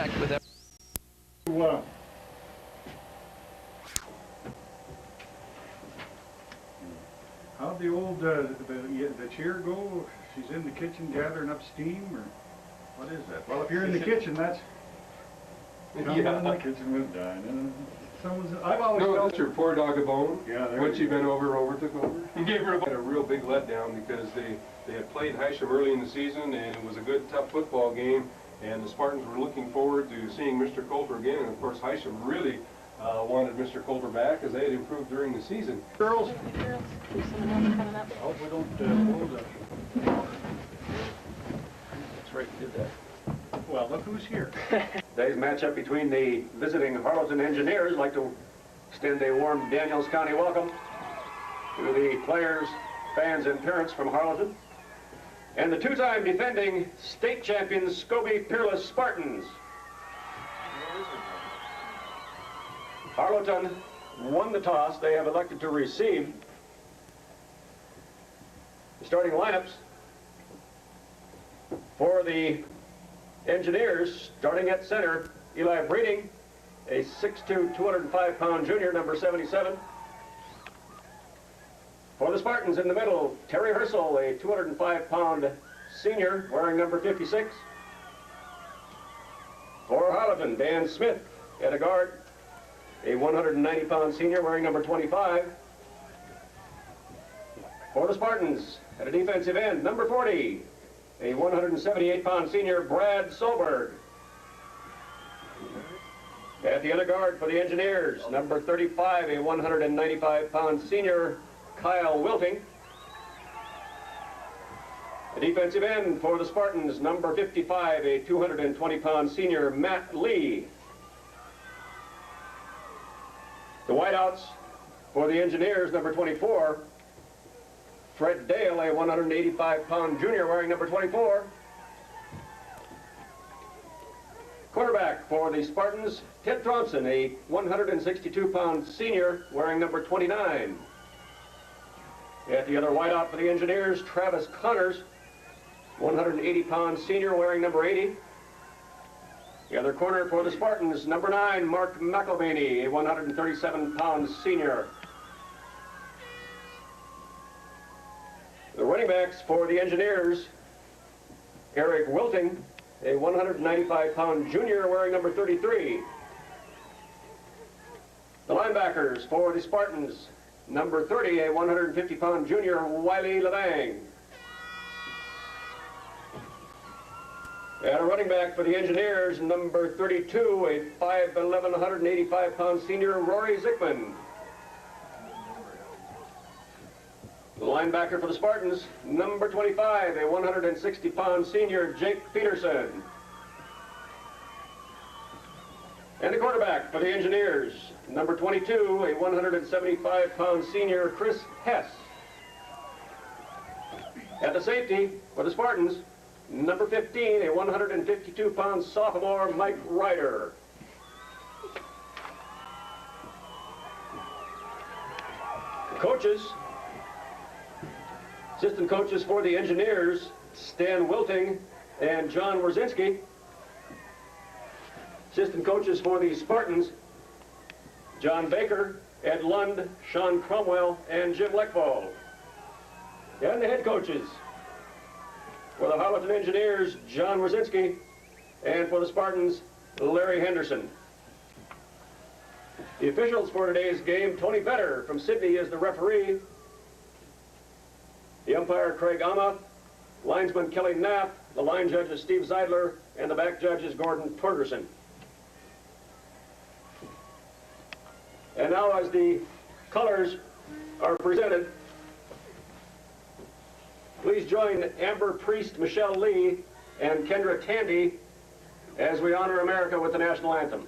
back with it. How'd the old the cheer go? She's in the kitchen gathering up steam, or what is that? Well, if you're in the kitchen, that's someone in the kitchen with Dinah. I've always no, felt that's your poor dog a bone. Yeah, when she bent over took over. He gave her a real big letdown because they had played Hysham early in the season, and it was a good, tough football game. And the Spartans were looking forward to seeing Mr. Culper again, and of course Hysham really wanted Mr. Culper back as they had improved during the season. Girls, I hope we don't hold up. That's right, you did that. Well, look who's here. Today's matchup between the visiting Harlowton Engineers. I'd like to extend a warm Daniels County welcome to the players, fans, and parents from Harlowton, and the two-time defending state champions Scobey Peerless Spartans. Harlowton won the toss. They have elected to receive. The starting lineups for the Engineers, starting at center, Eli Breeding, a 6'2", 205-pound junior, number 77. For the Spartans in the middle, Terry Herschel, a 205-pound senior, wearing number 56. For Harlowton, Dan Smith at a guard, a 190-pound senior, wearing number 25. For the Spartans, at a defensive end, number 40, a 178-pound senior, Brad Solberg. At the other guard for the Engineers, number 35, a 195-pound senior, Kyle Wilting. The defensive end for the Spartans, number 55, a 220-pound senior, Matt Lee. The wideouts for the Engineers, number 24, Fred Dale, a 185-pound junior, wearing number 24. Quarterback for the Spartans, Ted Thompson, a 162-pound senior, wearing number 29. At the other wideout for the Engineers, Travis Connors, 180-pound senior, wearing number 80. The other corner for the Spartans, number 9, Mark McElvaney, a 137-pound senior. The running backs for the Engineers, Eric Wilting, a 195-pound junior, wearing number 33. The linebackers for the Spartans, number 30, a 150-pound junior, Wiley Levang. And a running back for the Engineers, number 32, a 5'11", 185-pound senior, Rory Zickman. The linebacker for the Spartans, number 25, a 160-pound senior, Jake Peterson. And the quarterback for the Engineers, number 22, a 175-pound senior, Chris Hess. At the safety for the Spartans, number 15, a 152-pound sophomore, Mike Ryder. The coaches, assistant coaches for the Engineers, Stan Wilting and John Wierzinski. Assistant coaches for the Spartans, John Baker, Ed Lund, Sean Cromwell, and Jim Leckbo. And the head coaches for the Harlowton Engineers, John Wierzinski, and for the Spartans, Larry Henderson. The officials for today's game, Tony Vetter from Sydney is the referee. The umpire, Craig Amath, linesman Kelly Knapp, the line judge is Steve Zeidler, and the back judge is Gordon Torgerson. And now as the colors are presented, please join Amber Priest, Michelle Lee, and Kendra Tandy as we honor America with the national anthem.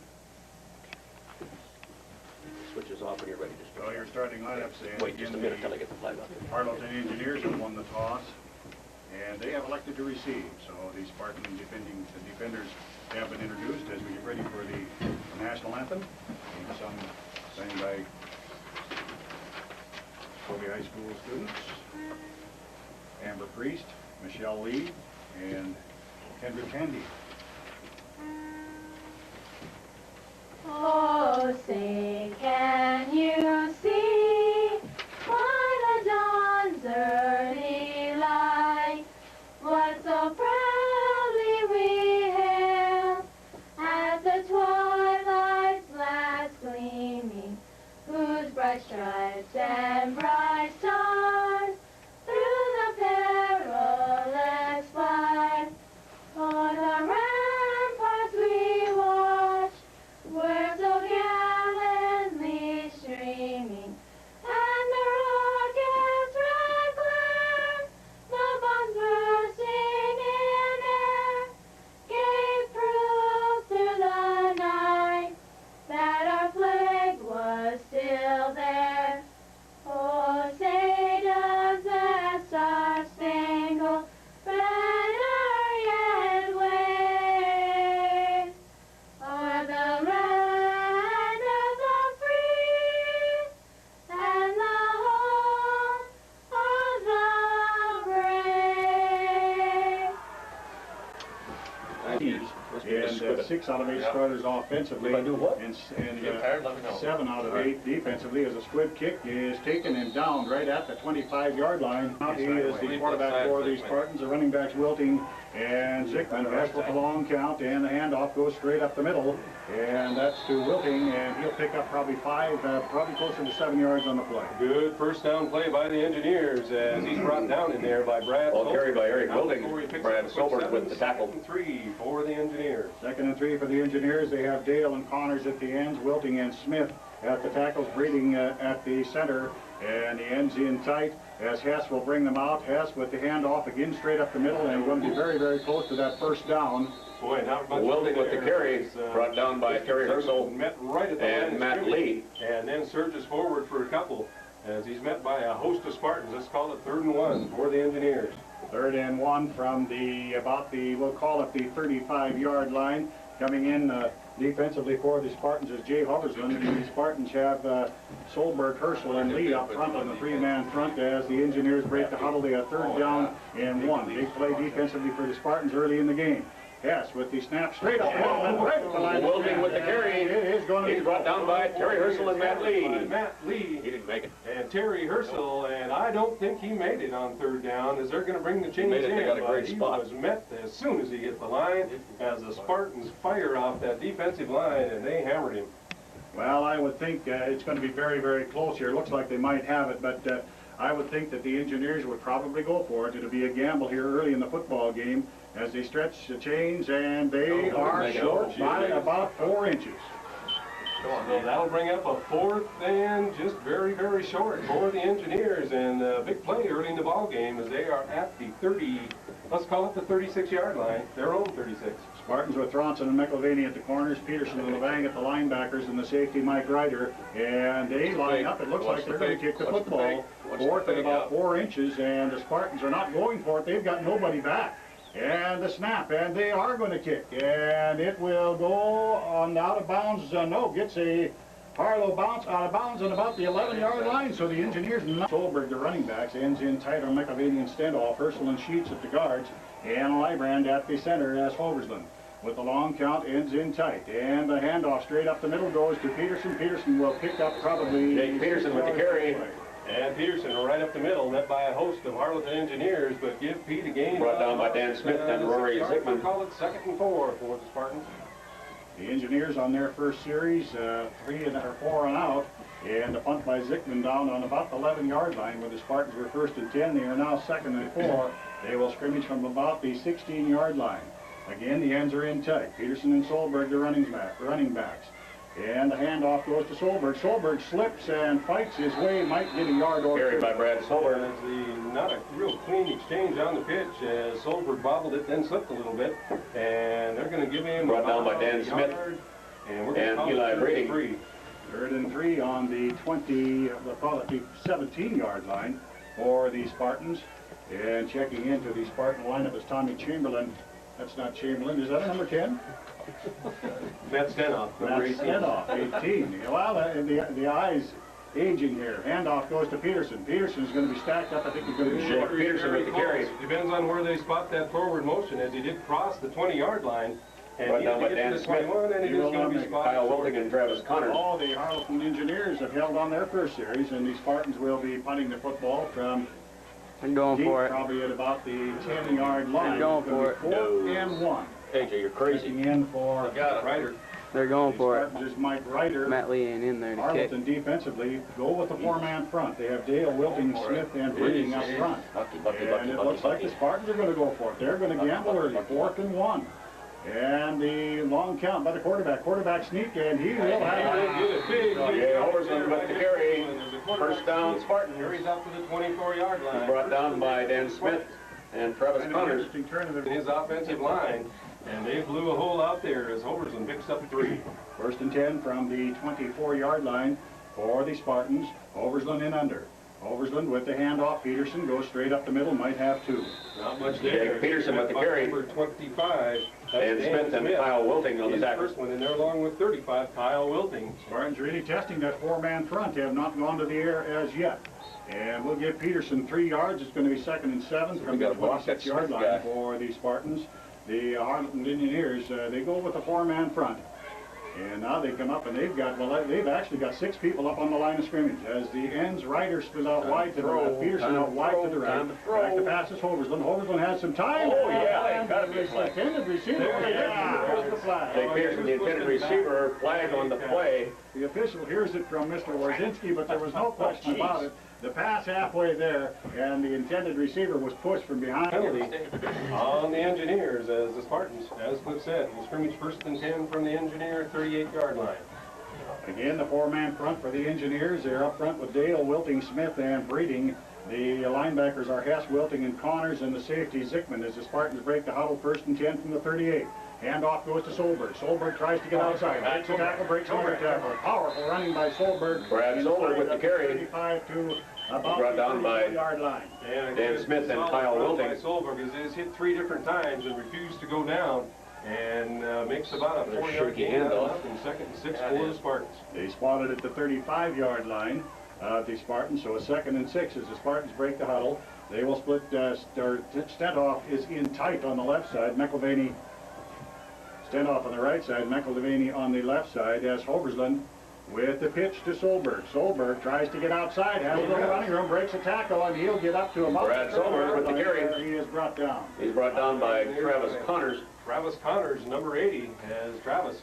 Switches off when you're ready to start. Well, your starting lineup saying. Wait just a minute till I get the flag up. Harlowton Engineers have won the toss, and they have elected to receive. So the Spartan defenders have been introduced as we get ready for the national anthem. Sang by Scobey High School students, Amber Priest, Michelle Lee, and Kendra Tandy. Oh, say, can you see by the dawn's early light what so proudly we hailed at the twilight's last gleaming, whose bright stripes and bright stars through the perilous fight o'er the ramparts we watched were so gallantly streaming, and the rocket's red glare, the bombs bursting in air, gave proof through the night that our flag was still there. Oh, say does that star-spangled banner yet wave o'er the land of the free and the home of the brave? And 6 out of 8 starters offensively, If I do what? and Get tired, let me know. 7 out of 8 defensively, as a squib kick is taken and down right at the 25-yard line. Now he is the quarterback for the Spartans. The running backs Wilting and Zickman. Pass with a long count, and the handoff goes straight up the middle, and that's to Wilting, and he'll pick up probably 5, probably closer to 7 yards on the play. Good first down play by the Engineers as he's brought down in there by Brad. Ball carried by Eric Wilting. Before he picks Brad up a quick Sobert with the tackle. 2nd and 3 for the Engineers. 2nd and 3 for the Engineers. They have Dale and Connors at the ends, Wilting and Smith at the tackles, Breeding at the center, and the ends in tight as Hess will bring them out. Hess with the handoff again straight up the middle, and going to be very, very close to that first down. Boy, not much Wilting with the there. carry, It's, brought down by Terry Herschel met right at the line and of Matt scrimmage, Lee. and then surges forward for a couple as he's met by a host of Spartans. Let's call it 3rd and 1 for the Engineers. 3rd and 1 from we'll call it the 35-yard line. Coming in defensively for the Spartans is Jay Hoversland. The Spartans have Solberg, Herschel, and Lee up front on the 3-man front as the Engineers break the huddle. They have 3rd down and 1. Big play defensively for the Spartans early in the game. Hess with the snap straight up the middle and right at the line. Wilting with the carry. It is going to be He's brought down by Terry Herschel and Matt Lee. Matt Lee He didn't make it. and Terry Herschel, and I don't think he made it on 3rd down as they're going to bring the chains made it. in. They got a great But he spot. was met as soon as he hit the line as the Spartans fire off that defensive line, and they hammered him. Well, I would think it's going to be very, very close here. Looks like they might have it, but I would think that the Engineers would probably go for it. It'll be a gamble here early in the football game as they stretch the chains, and they are short by about 4 inches. So that'll bring up a 4th and just very, very short for the Engineers, and a big play early in the ball game as they are at the 30, let's call it the 36-yard line, their own 36. Spartans with Thronson and McElvaney at the corners, Peterson and Levang at the linebackers, and the safety Mike Ryder, and they line up. It looks like they're going to kick the football. 4th and about 4 inches, and the Spartans are not going for it. They've got nobody back. And the snap, and they are going to kick, and it will go on out of bounds. Gets a Harlow bounce out of bounds on about the 11-yard line. So the Engineers, Solberg, the running backs, ends in tight on McElvaney and Stendoff, Herschel and Sheets at the guards, and Librand at the center as Hoversland. With the long count, ends in tight, and the handoff straight up the middle goes to Peterson. Peterson will pick up probably Jake Peterson with the carry. And Peterson right up the middle, met by a host of Harlowton Engineers, but give Pete a gain. Brought down by Dan Smith and Rory Zickman. Call it 2nd and 4 for the Spartans. The Engineers on their first series, 4 and out, and a punt by Zickman down on about the 11-yard line where the Spartans were 1st and 10. They are now 2nd and 4. They will scrimmage from about the 16-yard line. Again, the ends are in tight. Peterson and Solberg, the running backs. And the handoff goes to Solberg. Solberg slips and fights his way, might get a yard or Carried two. by Brad Solberg. Not a real clean exchange on the pitch as Solberg bobbled it, then slipped a little bit. And they're going to give him Brought down by Dan Smith and we're going to call Eli it 3rd and 3. 3rd and 3 on the 20, we'll call it the 17-yard line for the Spartans. And checking into the Spartan lineup is Tommy Chamberlain. That's not Chamberlain. Is that a number 10? Matt Stenoff, number 18. Stenoff, 18. Well, the eyes aging here. Handoff goes to Peterson. Peterson's going to be stacked up. I think he's going to be short. Peterson with the carry. Depends on where they spot that forward motion, as he did cross the 20-yard line. And Brought he'll down by get to Dan the Smith. 21, and it He is will going not to be make it. spotted. Kyle Wilting and Travis Connors. All the Harlowton Engineers have held on their first series, and the Spartans will be punting the football from I'm going deep, for it. probably at about the 10-yard line. I'm going It's gonna for be it. 4th and 1. AJ, you're crazy. Checking in for Ryder. They're going the for it. Spartans is Mike Ryder. Matt Lee ain't in there to kick. Harlowton defensively go with the 4-man front. They have Dale, Wilting, Smith, and Breeding up front. And it looks like the Spartans are going to go for it. They're going to gamble early, 4th and 1. And the long count by the quarterback. Quarterback sneak, and he will have it. Yeah, Oversland with the carry. First down, Spartan. Carries out to the 24-yard line. Brought down by Dan Smith and Travis And an Connors. interesting turn of In the his offensive line, and they blew a hole out there as Hoversland picks up 3. 1st and 10 from the 24-yard line for the Spartans. Oversland in under. Oversland with the handoff. Peterson goes straight up the middle, might have 2. Not much there. Jake Peterson with the carry. Number 25. that's Dan Smith and Kyle Wilting on the He's tackle. first one in there along with 35, Kyle Wilting. Spartans really testing that 4-man front. They have not gone to the air as yet. And we'll give Peterson 3 yards. It's going to be 2nd and 7 from the 26-yard line for the Spartans. The Harlowton Engineers, they go with the 4-man front. And now they come up and they've actually got 6 people up on the line of scrimmage. As the ends, Ryder split out wide to the left, Peterson out wide to the right. Back to pass is Hoversland. Hoversland has some time. Oh, yeah, And gotta be a the flag. intended receiver. Yeah, there's the flag. Jake Peterson, the intended receiver, flag on the play. The official hears it from Mr. Warzinski, but there was no question about it. The pass halfway there, and the intended receiver was pushed from behind. Penalty on the Engineers as the Spartans, as Cliff said, will scrimmage 1st and 10 from the Engineer 38-yard line. Again, the 4-man front for the Engineers. They're up front with Dale, Wilting, Smith, and Breeding. The linebackers are Hess, Wilting, and Connors, and the safety Zickman as the Spartans break the huddle 1st and 10 from the 38. Handoff goes to Solberg. Solberg tries to get outside. Breaks the tackle, breaks another tackle. Powerful running by Solberg. Brad Solberg with the carry. 35 to about Brought down by yard line. Dan Smith and Kyle Wilting. By Solberg is hit 3 different times and refused to go down, and makes about a 4-yard shaky gain out handoff. of nothing. 2nd and 6 for the Spartans. They spotted at the 35-yard line of the Spartans, so a 2nd and 6 as the Spartans break the huddle. They will split, Stentoff is in tight on the left side. McElvaney, Stentoff on the right side, McElvaney on the left side as Hoversland with the pitch to Solberg. Solberg tries to get outside, has a little running room, breaks a tackle, and he'll get up to about Brad Solberg with the carry. where he is brought down. He's brought down by Travis Connors. Travis Connors, number 80, has Travis.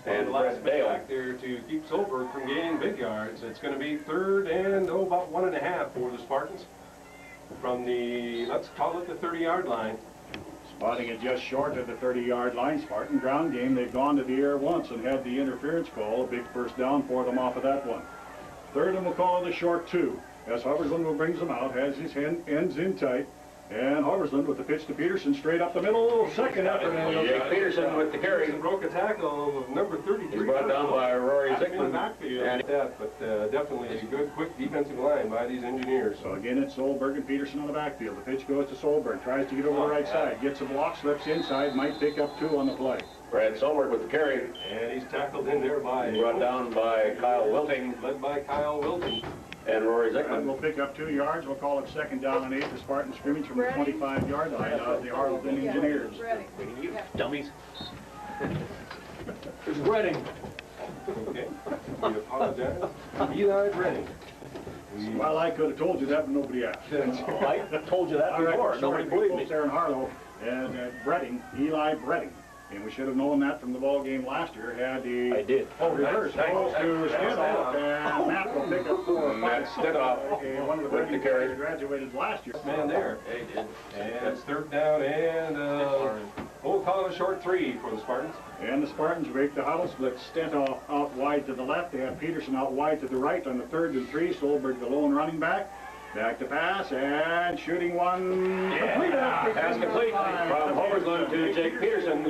And the last Fred bit Dale. back there to keep Solberg from gaining big yards. It's going to be 3rd and about 1.5 for the Spartans from the, let's call it the 30-yard line. Spotting it just short of the 30-yard line. Spartan ground game. They've gone to the air once and had the interference call. A big first down for them off of that one. 3rd and we'll call it a short 2. As Hoversland brings them out, has his ends in tight. And Hoversland with the pitch to Peterson straight up the middle. 2nd effort. And Jake Peterson with the carry. Broke a tackle of number 33. He's brought down by Rory In the Zickman. backfield. And But definitely a good, quick defensive line by these Engineers. So again, it's Solberg and Peterson on the backfield. The pitch goes to Solberg. Tries to get over the right side. Gets a block, slips inside. Might pick up 2 on the play. Brad Solberg with the carry. And he's tackled in there by... Brought down by Kyle Wilting Led by Kyle Wilting. and Rory And Zickman. we'll pick up 2 yards. We'll call it 2nd down and 8. The Spartan scrimmage from the 25-yard line of the Harlowton Engineers. You dummies. There's Redding. Okay. We apologize. Eli Brennan. Well, I could have told you that, but nobody asked. I told you that All right, before. sorry, Nobody believed me. folks there in Harlow, and Bredding, Eli Bredding. And we should have known that from the ball game last year, had the... I did. Oh, reverse, Nice. goes to Stentoff, and Matt will pick up 4 or 5. Matt Stentoff One of the with the Bredding carry. guys graduated last year. Man there. They did. And it's 3rd down and we'll call it a short 3 for the Spartans. And the Spartans break the huddle, split Stentoff out wide to the left. They have Peterson out wide to the right on the 3rd and 3. Solberg, the lone running back. Back to pass, and shooting one. Complete. Pass complete from Hoversland to Jake Peterson.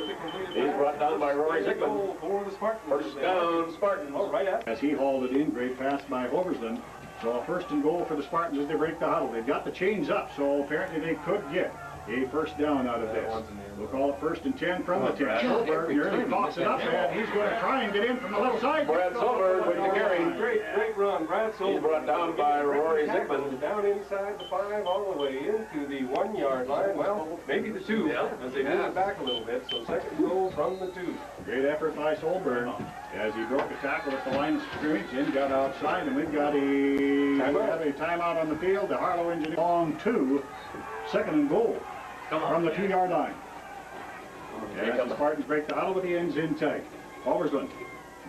He's brought down by Rory Zickman. For the Spartans. First down, Spartans. Oh, right at. As he hauled it in, great pass by Hoversland. So 1st and goal for the Spartans as they break the huddle. They've got the chains up, so apparently they could get a first down out of this. We'll call it 1st and 10 from the 10. Solberg nearly boxes it up, and he's going to try and get in from the left side. Brad Solberg with the carry. Great run. Brad Solberg. He's brought down by Rory Zickman. Down inside the 5 all the way into the 1 yard line. Well, maybe the 2 as they move it back a little bit. So second goal from the 2. Great effort by Solberg as he broke a tackle at the line of scrimmage and got outside, and we've got a timeout on the field. The Harlow Engineers long 2, 2nd and goal from the 2 yard line. As the Spartans break the huddle with the ends in tight. Oversland,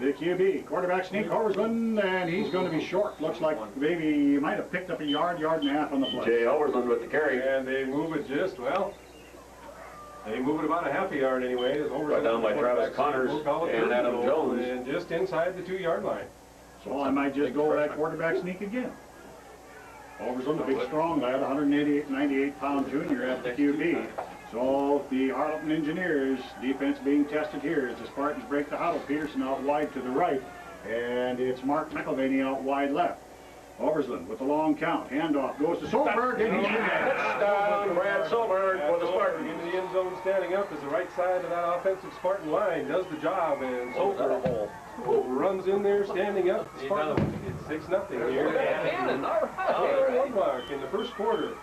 the QB, quarterback sneak, Oversland, and he's going to be short. Looks like maybe he might have picked up a yard and a half on the play. Jay Oversland with the carry. And they move it they move it about a half a yard anyway. Brought down by Travis Connors and Adam Jones. And just inside the 2 yard line. So I might just go with that quarterback sneak again. Oversland, a big strong lad, 198-pound junior at the QB. So the Harlowton Engineers defense being tested here as the Spartans break the huddle. Peterson out wide to the right, and it's Mark McElvaney out wide left. Oversland with the long count. Handoff goes to Solberg, and he's in there. Touchdown, Brad Solberg for the Spartans. Into the end zone standing up as the right side of that offensive Spartan line does the job, and Solberg runs in there standing up. Spartan gets 6-0 here. One mark in the first quarter.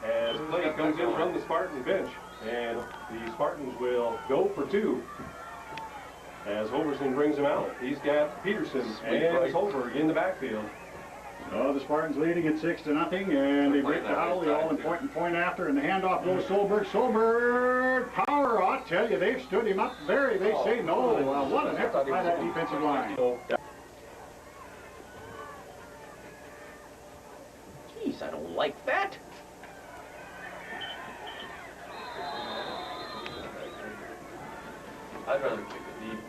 As play comes in from the Spartan bench, and the Spartans will go for 2 as Oversland brings him out. He's got Peterson and Solberg in the backfield. Oh, the Spartans leading at 6-0, and they break the huddle. They all in point after, and the handoff goes Solberg. Solberg, power! I tell you, they've stood him up very. They say no. What an effort by that defensive line. Jeez, I don't like that. I'd rather kick it deep.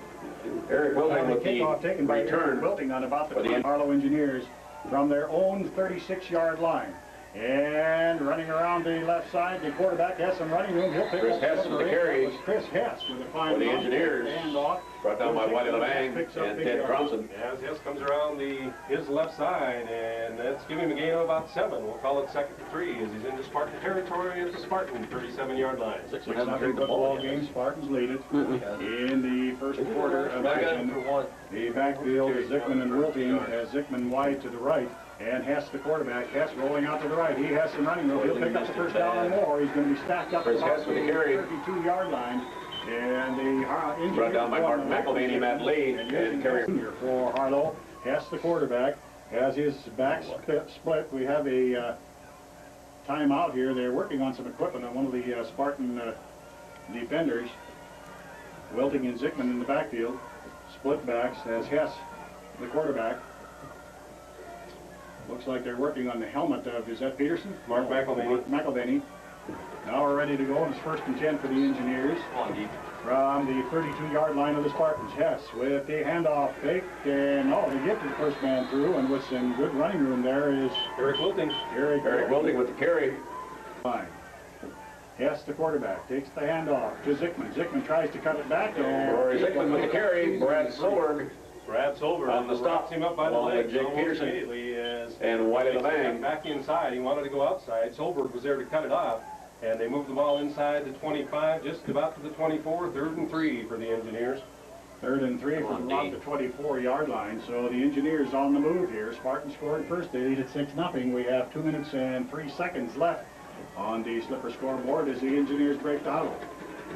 Eric Wilting with the kickoff taken by return. Wilting on about the Harlow Engineers from their own 36-yard line. And running around the left side, the quarterback has some running room. He'll pick Chris up Hess with the carry. It was Chris Hess with a fine For the run. Engineers. Handoff. Brought down by Wiley Levang and Ted Thompson. As Hess comes around his left side, and that's giving him a gain of about 7. We'll call it 2nd and 3 as he's into Spartan territory at the Spartan 37-yard line. 6-0 football game. Spartans lead it in the first quarter of action. The backfield is Zickman and Wilting as Zickman wide to the right. And Hess, the quarterback, Hess rolling out to the right. He has some running room. He'll pick up the first down or more. He's going to be stacked up Chris Hess about with the the carry. 32-yard line. And the Engineers Brought down by Martin McElvaney, Matt Lee, and carry. For Harlow, Hess, the quarterback, has his back split. We have a timeout here. They're working on some equipment on one of the Spartan defenders. Wilting and Zickman in the backfield. Split backs as Hess, the quarterback. Looks like they're working on the helmet of, is that Peterson? Mark McElvaney. McElvaney. Now we're ready to go. It's 1st and 10 for the Engineers. From the 32-yard line of the Spartans. Hess with the handoff fake, and they get to the first man through, and with some good running room there is Eric Wilting. Eric Wilting with the carry. Fine. Hess, the quarterback, takes the handoff to Zickman. Zickman tries to cut it back, and Rory Zickman with the carry. Brad Solberg. Brad Solberg on the stop, him up by the along leg with Jake Peterson and Wiley Levang. Back inside, he wanted to go outside. Solberg was there to cut it off, and they moved the ball inside the 25, just about to the 24. 3rd and 3 for the Engineers. 3rd and 3 from about the 24-yard line. So the Engineers on the move here. Spartans scored first. They lead at 6-0. We have 2 minutes and 3 seconds left on the slipper scoreboard as the Engineers break the huddle.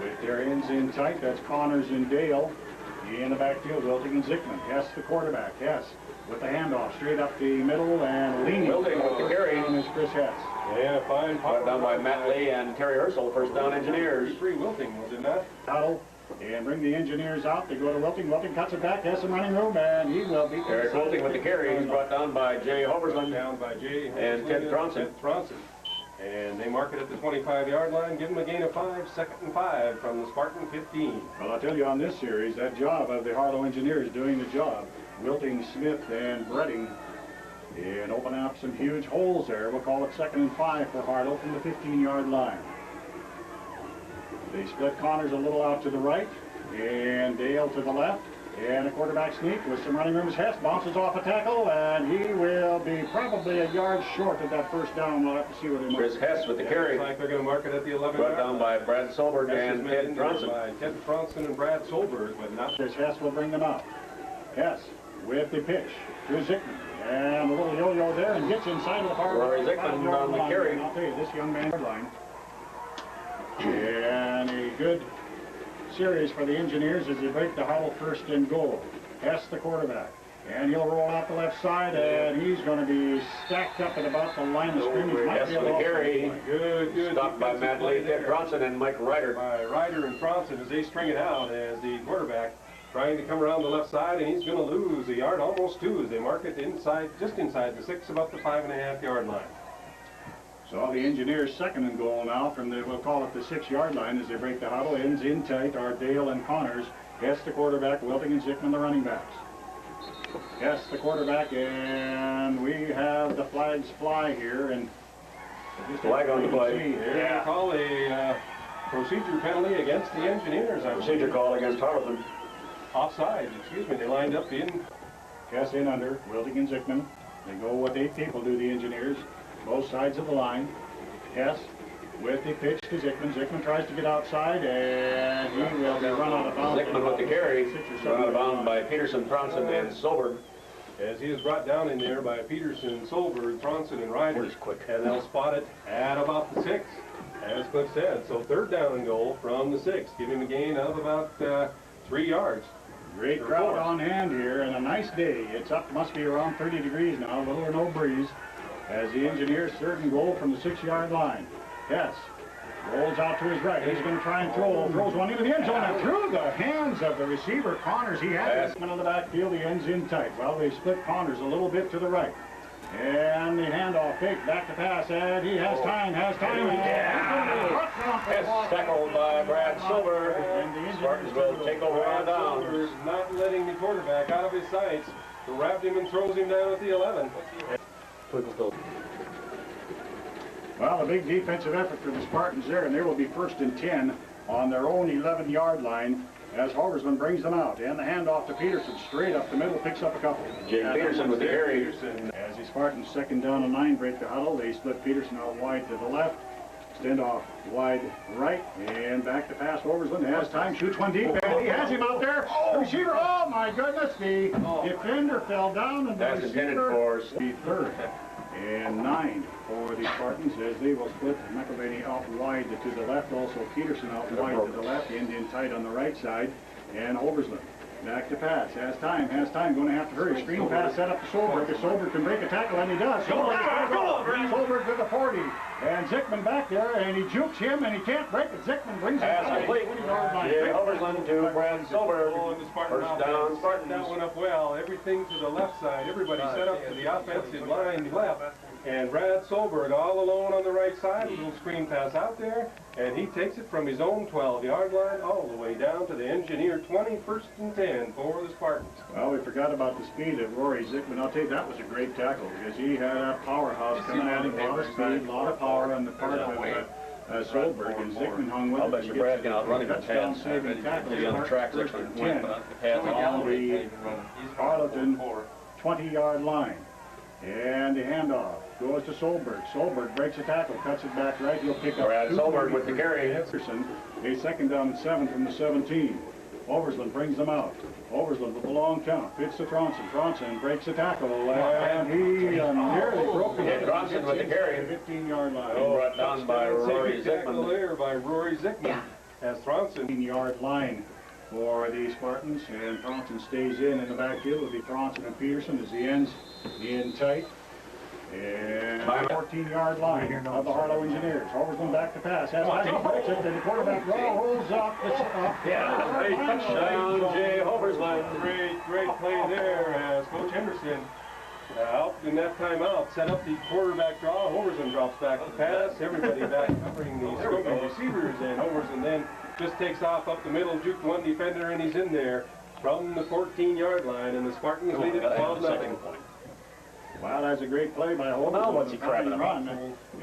With their ends in tight, that's Connors and Dale. In the backfield, Wilting and Zickman. Hess, the quarterback. Hess with the handoff straight up the middle and leaning. Wilting with the carry. Is Chris Hess. Yeah, fine. Brought down by Matt Lee and Terry Ursel. First down, Engineers. 3 Wilting, was it not? Huddle and bring the Engineers out. They go to Wilting. Wilting cuts it back. Has some running room, and he will beat Eric Wilting with the carry. He's brought down by Jay Hoversland. Down by Jay and Ted Tronson. And they mark it at the 25-yard line, give them a gain of 5, 2nd and 5 from the Spartan 15. Well, I'll tell you on this series, that job of the Harlow Engineers doing the job. Wilting, Smith, and Bredding. And open up some huge holes there. We'll call it 2nd and 5 for Harlow from the 15-yard line. They split Connors a little out to the right, and Dale to the left. And a quarterback sneak with some running room as Hess bounces off a tackle, and he will be probably a yard short of that first down. We'll have to see what he Chris Hess with the carry. Looks like they're going to mark it at the 11. Brought down by Brad Solberg and Ted Johnson. By Ted Johnson and Brad Solberg, but not. Chris Hess will bring them out. Hess with the pitch to Zickman. And a little yo-yo there and gets inside of the far Rory Zickman on the carry. And I'll tell you, this young man line. And a good series for the Engineers as they break the huddle first and goal. Hess the quarterback. And he'll roll out the left side, and he's going to be stacked up at about the line of scrimmage. Hess with the carry. Good. Stopped by Matt Lee, Ted Johnson, and Mike Ryder. By Ryder and Bronson as they string it out as the quarterback trying to come around the left side, and he's going to lose a yard, almost 2, as they mark it inside, just inside the 6, about the 5.5-yard line. So the Engineers' second and goal now from the, we'll call it the 6-yard line as they break the huddle. Ends in tight are Dale and Connors. Hess the quarterback, Welting and Zickman the running backs. Hess the quarterback, and we have the flags fly here. And flag on the play. Yeah. Call a procedure penalty against the Engineers. Procedure call against Harlowton. Offside, excuse me. They lined up in. Hess in under, Welting and Zickman. They go with 8 people, do the Engineers. Both sides of the line. Hess with the pitch to Zickman. Zickman tries to get outside, and he will be run out of bounds. Zickman with the carry. Run out of bounds by Peterson, Bronson, and Solberg. As he is brought down in there by Peterson, Solberg, Bronson, and Ryder. Quick. And they'll spot it at about the 6, as Cliff said. So 3rd down and goal from the 6, giving a gain of about 3 yards. Great crowd on hand here, and a nice day. It's up, must be around 30 degrees now, little or no breeze. As the Engineers' 3rd and goal from the 6-yard line. Hess rolls out to his right. He's going to try and throws one into the end zone and through the hands of the receiver, Connors. He has it on the backfield. He ends in tight. Well, they split Connors a little bit to the right. And the handoff fake back to pass, and he has time. Hess tackled by Brad Solberg. And the Spartans will take over on down. Solberg not letting the quarterback out of his sights. Grabbed him and throws him down at the 11. Well, a big defensive effort for the Spartans there, and they will be 1st and 10 on their own 11-yard line as Hoversman brings them out. And the handoff to Peterson, straight up the middle, picks up a couple. Jake Peterson with the carry. As the Spartans 2nd down and 9 break the huddle, they split Peterson out wide to the left, extend off wide right, and back to pass. Hoversman has time, shoots one deep, and he has him out there. The receiver, oh my goodness, the defender fell down, and the That's intended receiver, for the 3rd and 9 for the Spartans as they will split McElvaney out wide to the left, also Peterson out wide to the left, end in tight on the right side, and Oversland back to pass, has time, going to have to hurry. Screen pass set up to Solberg. If Solberg can break a tackle, and he does. Solberg to the 40, and Zickman back there, and he jukes him, and he can't break it. Zickman brings it Pass down. complete. Yeah, Oversland to Brad Solberg. First down, Spartans. That went up well. Everything to the left side. Everybody set up to the offensive line left. And Brad Solberg all alone on the right side. A little screen pass out there. And he takes it from his own 12-yard line all the way down to the Engineer 20, 1st and 10 for the Spartans. Well, we forgot about the speed of Rory Zickman. I'll tell you, that was a great tackle because he had a powerhouse coming at him, a lot of speed, a lot of power on the part of Solberg, and Zickman hung with I'll him. bet you Brad can outrun him in Touchdown pass. saving tackle. Maybe on the track, First Zickman and went, 10 but on the pass, on the Harlowton 20-yard line. And the handoff goes to Solberg. Solberg breaks a tackle, cuts it back right. He'll pick up Brad Solberg with the carry. Henderson, a 2nd down and 7 from the 17. Oversland brings them out. Oversland with a long count. Fits to Tronson. Tronson breaks a tackle, and he nearly broke it. Yeah, Tronson with the carry. 15-yard line. Brought down by Rory Tackle Zickman. there by Rory Zickman. As Tronson. 15-yard line for the Spartans, and Tronson stays in the backfield. It'll be Tronson and Peterson as he ends in tight. And 14-yard line of the Harlow Engineers. Oversland back to pass. Has time, he breaks it, and the quarterback rolls up. Great touchdown, Jay Oversland. Great play there as Coach Henderson out in that timeout set up the quarterback draw. Oversland drops back to pass. Everybody back covering the Scobey receivers, and Oversland then just takes off up the middle, juked one defender, and he's in there from the 14-yard line, and the Spartans lead it 12-0. Wow, that's a great play by Overland. Now what's he crabbing about?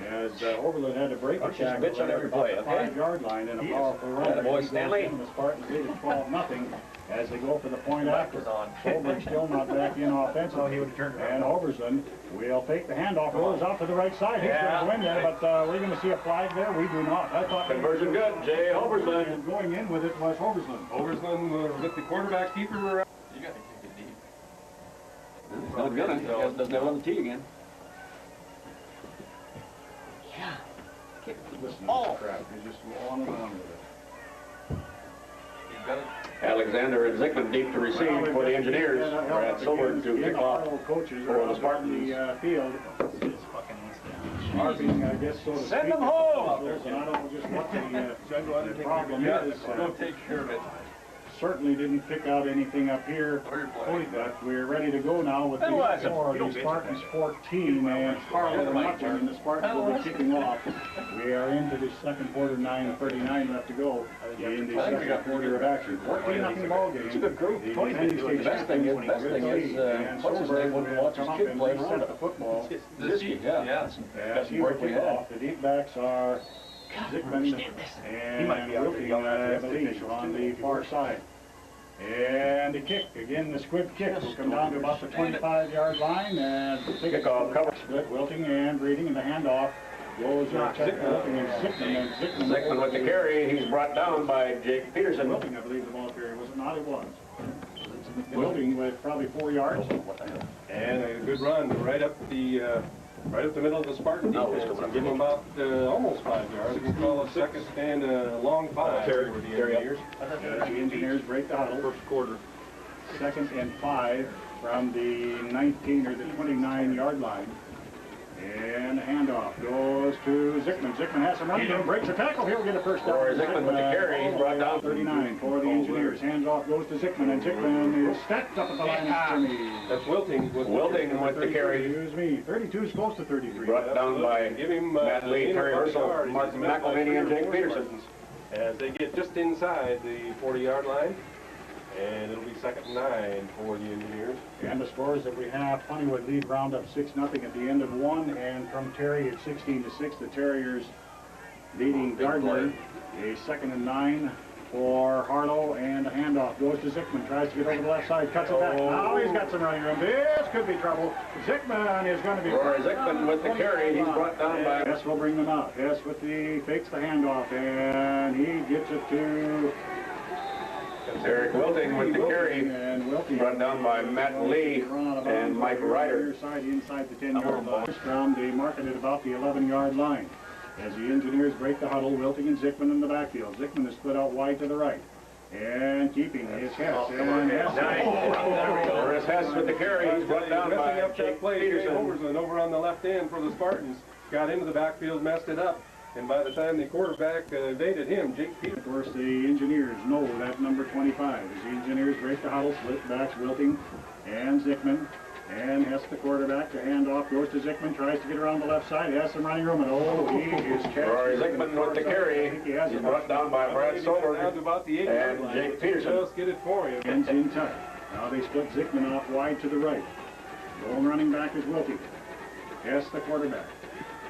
As Overland had to break a tackle bitch on every play, okay? 5-yard line and a powerful run. Atta boy, Stanley. The Spartans lead at 12-0 as they go for the point after. Solberg still not back in offensively. And Oversland will take the handoff, rolls out to the right side. He's going to go in there, but we're going to see a flag there. We do not. I thought Conversion good, Jay Oversland. And going in with it was Oversland. Oversland with the quarterback keeper. You got to kick it deep. He's not gonna. He doesn't have it on the tee again. Listen to this crap. He's just on and on with it. You've got it. Alexander and Zickman deep to receive for the Engineers. Brad Silver to kick off for the Spartans. The field. It's fucking Harping, I guess, so to speak. Send them home! And I don't know just what the problem is. Go take care of it. Certainly didn't pick out anything up here, but we're ready to go now with the Spartans 14 and Harlowton nothing, and the Spartans will be kicking off. We are into the second quarter, 9:39 left to go in the second quarter of action. 14-0 ball game. It's a good group. The best thing is, what's his name wouldn't watch his kid play around the football. Ziski, yeah. As he will kick off, the deep backs are Zickman and Wilkie, I believe, on the far side. And the kick, again, the squib kick will come down to about the 25-yard line, and the Kickoff cover. split, Wilting and Breeding, and the handoff goes Wilting and Zickman with the carry. He's brought down by Jake Peterson. Wilting, I believe, the ball carrier, was it not? It was. Wilting with probably 4 yards. And a good run right up the middle of the Spartan defense. Give them about almost 5 yards. You can call a second and a long 5 for the Engineers. The Engineers break the huddle. First quarter. Second and 5 from the 19 or the 29-yard line. And the handoff goes to Zickman. Zickman has some running, breaks a tackle. He'll get a first down. Or Zickman with the carry. He's brought down 39 for the Engineers. Hands off goes to Zickman, and Zickman is stacked up at the line of scrimmage. That's Wilting. Wilting with the carry. Excuse me. 32 is close to 33. Brought down by Matt Lee, Terry Russell, Mark McElvaney, and Jake Peterson. As they get just inside the 40-yard line. And it'll be second and 9 for the Engineers. And the scores that we have, Honeywood lead Roundup 6-0 at the end of 1, and from Terry at 16-6, the Terriers leading Gardner. A second and 9 for Harlow, and a handoff goes to Zickman, tries to get over the left side, cuts it back. Now he's got some running room. This could be trouble. Zickman is going to be... Rory Zickman with the carry. He's brought down by... Hess will bring them out. Hess with the, fakes the handoff, and he gets it to... Eric Wilting with the carry, and Wilting brought down by Matt Lee and Mike Ryder. Inside the 10-yard line. From the market at about the 11-yard line. As the Engineers break the huddle, Wilting and Zickman in the backfield. Zickman is split out wide to the right. And keeping his Hess. And Hess. There is Hess with the carry. He's brought down by Jake Peterson. Oversland over on the left end for the Spartans. Got into the backfield, messed it up. And by the time the quarterback evaded him, Jake Peterson. Of course, the Engineers know that number 25. As the Engineers break the huddle, split backs Wilting and Zickman. And Hess, the quarterback, the handoff goes to Zickman, tries to get around the left side, has some running room, and he is catched. Rory Zickman with the carry. He's brought down by Brad Silver and Jake Peterson. Just get it for you. Ends in tight. Now they split Zickman off wide to the right. Lone running back is Wilkie. Hess, the quarterback.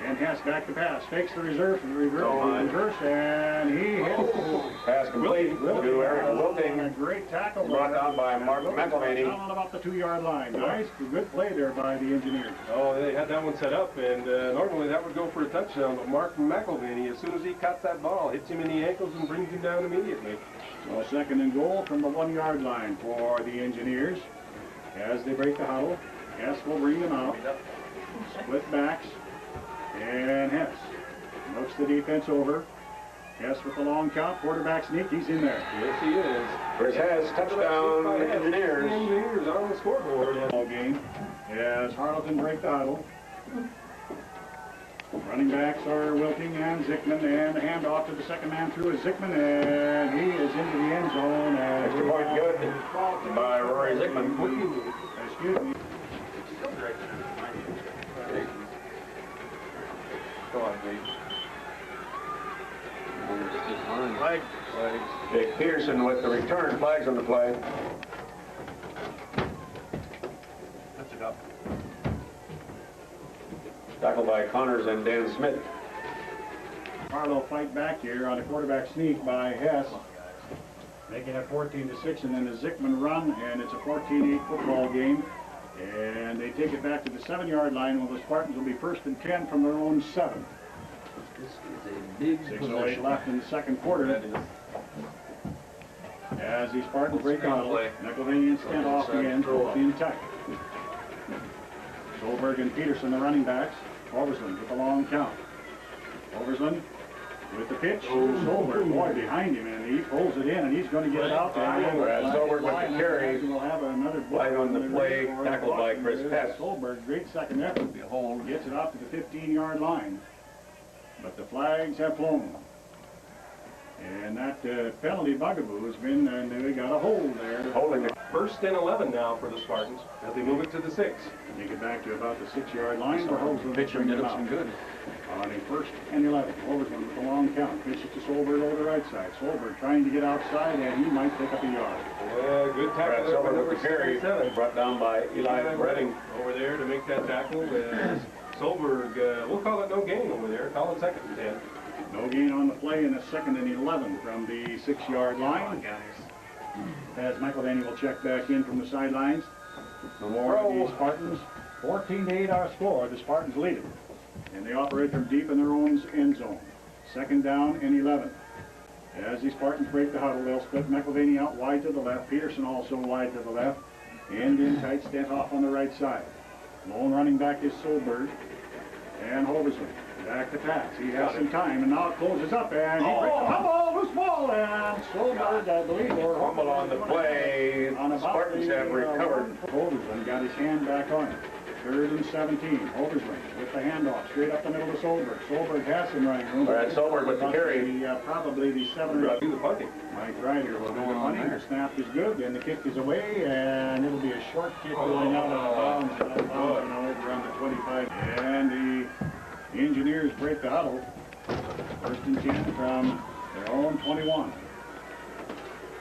And Hess back to pass. Fakes the reverse, and he hits. Pass complete to Eric Wilting. A great tackle. Brought down by Mark McElvaney. Down on about the 2-yard line. Nice, good play there by the Engineers. Oh, they had that one set up, and normally that would go for a touchdown, but Mark McElvaney, as soon as he cuts that ball, hits him in the ankles and brings him down immediately. So second and goal from the 1-yard line for the Engineers. As they break the huddle, Hess will bring them out. Split backs. And Hess looks the defense over. Hess with the long count, quarterback sneak, he's in there. Yes, he is. Chris Hess, touchdown, Engineers. Engineers on the scoreboard. Ball game as Harlowton break the huddle. Running backs are Wilting and Zickman, and the handoff to the second man through is Zickman, and he is into the end zone. Extra point good by Rory Zickman. Excuse me. Go on, Jake. Flags. Jake Peterson with the return. Flags on the play. Lift it up. Tackled by Connors and Dan Smith. Harlow fight back here on a quarterback sneak by Hess. making it 14-6, and then the Zickman run, and it's a 14-8 football game. And they take it back to the 7-yard line, while the Spartans will be 1st and 10 from their own 7. This is a big 6:08 possession. left in the second quarter. As the Spartans break out, McElvaney sent off the end, being tight. Solberg and Peterson, the running backs. Oversland with the long count. Oversland with the pitch. Solberg, boy, behind him, and he pulls it in, and he's going to get it out there. Solberg with the carry. We'll have another Right on the play, tackled by Chris Hess. Solberg, great second effort. Behold. Gets it out to the 15-yard line. But the flags have flown. And that penalty bugaboo has been, and they got a hold there. Holding the 1st and 11 now for the Spartans as they move it to the 6. Take it back to about the 6-yard line. Where Holmes will Pitcher bring did them up out. some good. On a 1st and 11. Oversland with the long count. Pitches to Solberg over the right side. Solberg trying to get outside, and he might pick up a yard. Yeah, good Brad tackle there by Solberg number with the carry. 77. Brought down by Eli Redding. Over there to make that tackle. Solberg, we'll call it no gain over there. Call it 2nd and 10. No gain on the play in the 2nd and 11 from the 6-yard line. As McElvaney will check back in from the sidelines. No more of the Spartans. 14-8 our score. The Spartans lead it. And they operate from deep in their own end zone. 2nd down and 11. As the Spartans break the huddle, they'll split McElvaney out wide to the left. Peterson also wide to the left. And in tight, Stenhoff on the right side. Lone running back is Solberg. And Holverson. Back to pass. He has some time, and now it closes up, and he breaks the fumble, loose ball, and Solberg, I believe, or Fumble on the play. on about Spartans have recovered. Holversland got his hand back on it. 3rd and 17. Holversland with the handoff straight up the middle to Solberg. Solberg has some running room. Brad Solberg with the carry. Probably the 7 or 8. Do the punting. Mike Ryder will do the punting. The snap is good, and the kick is away, and it'll be a short kick going out of bounds, over on the 25. And the Engineers break the huddle. 1st and 10 from their own 21.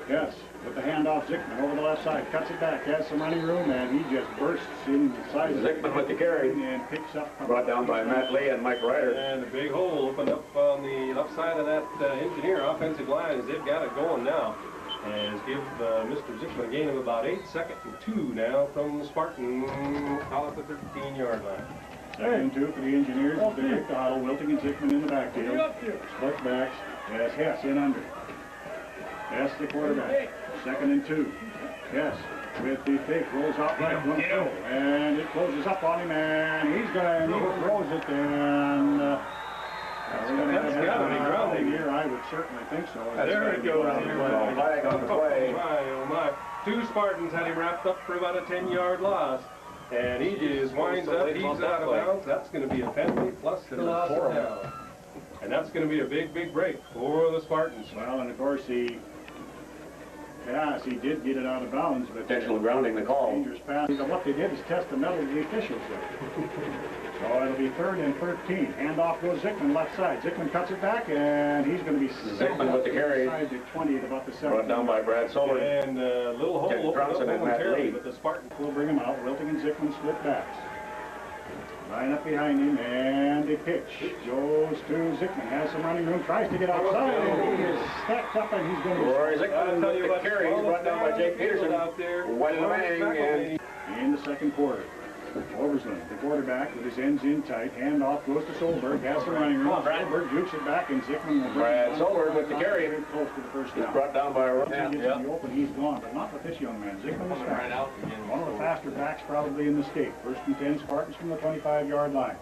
Yes, with the handoff, Zickman over the left side, cuts it back, has some running room, and he just bursts inside. Zickman with the carry. And picks up. Brought down by Matt Lee and Mike Ryder. And a big hole opened up on the left side of that Engineer offensive line as they've got it going now. And give Mr. Zickman a gain of about 8, 2nd and 2 now from the Spartan, call it the 13-yard line. 2nd and 2 for the Engineers. They break the huddle, Wilting and Zickman in the backfield. Split backs. Yes, Hess in under. Hess the quarterback. 2nd and 2. Hess with the fake, rolls out right, one throw, and it closes up on him, and he throws it, and That's got to be grounding here. I would certainly think so. There it goes. Flag on the play. Oh my. 2 Spartans had him wrapped up for about a 10-yard loss. And he just winds up, he's out of bounds. That's going to be a penalty plus the loss of down. And that's going to be a big, big break for the Spartans. Well, and of course he did get it out of bounds, but Intentional grounding the call. dangerous pass. What they did is test the metal of the officials there. So it'll be 3rd and 13. Handoff goes Zickman left side. Zickman cuts it back, and he's going to be Zickman with the carry. Inside the 20 at about the 7. Brought down by Brad Solberg. And a little hole opened up Johnson and Matt momentarily, Lee. but the Spartans We'll bring him out. Wilting and Zickman split backs. Line up behind him, and a pitch goes to Zickman. Has some running room, tries to get outside, and he is stacked up, and he's going to Rory Zickman with the carry. Brought down by Jake Peterson. out there. Wide of the bang, and in the second quarter. Oversland, the quarterback with his ends in tight. Handoff goes to Solberg. Has some running room. Solberg jukes it back, and Zickman will bring Brad it Solberg with the carry. Very close to the first He's down. brought down by Once he gets in the open, he's gone, but not with this young man. Zickman is fast. One of the faster backs probably in the state. 1st and 10 Spartans from the 25-yard line.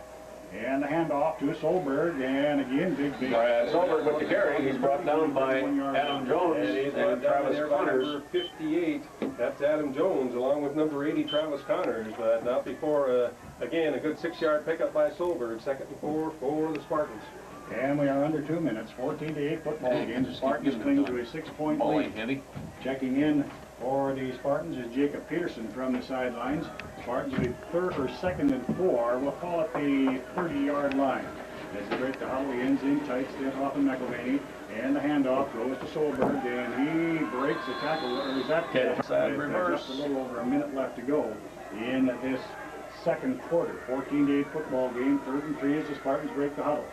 And the handoff to Solberg, and again, big. Brad Solberg with the carry. He's brought down by Adam Jones And he's brought and down Travis there by Connors. number 58. That's Adam Jones, along with number 80, Travis Connors. But not before, again, a good 6-yard pickup by Solberg. 2nd and 4 for the Spartans. And we are under 2 minutes. 14-8 football game. The Spartans cling to a 6-point lead. Heavy. Checking in for the Spartans is Jacob Peterson from the sidelines. Spartans will be 3rd or 2nd and 4. We'll call it the 30-yard line. As they break the huddle, he ends in tight, Stenhoff and McElvaney. And the handoff goes to Solberg, and he breaks the tackle. Or is that reverse? Just a little over a minute left to go in this second quarter. 14-8 football game. 3rd and 3 as the Spartans break the huddle.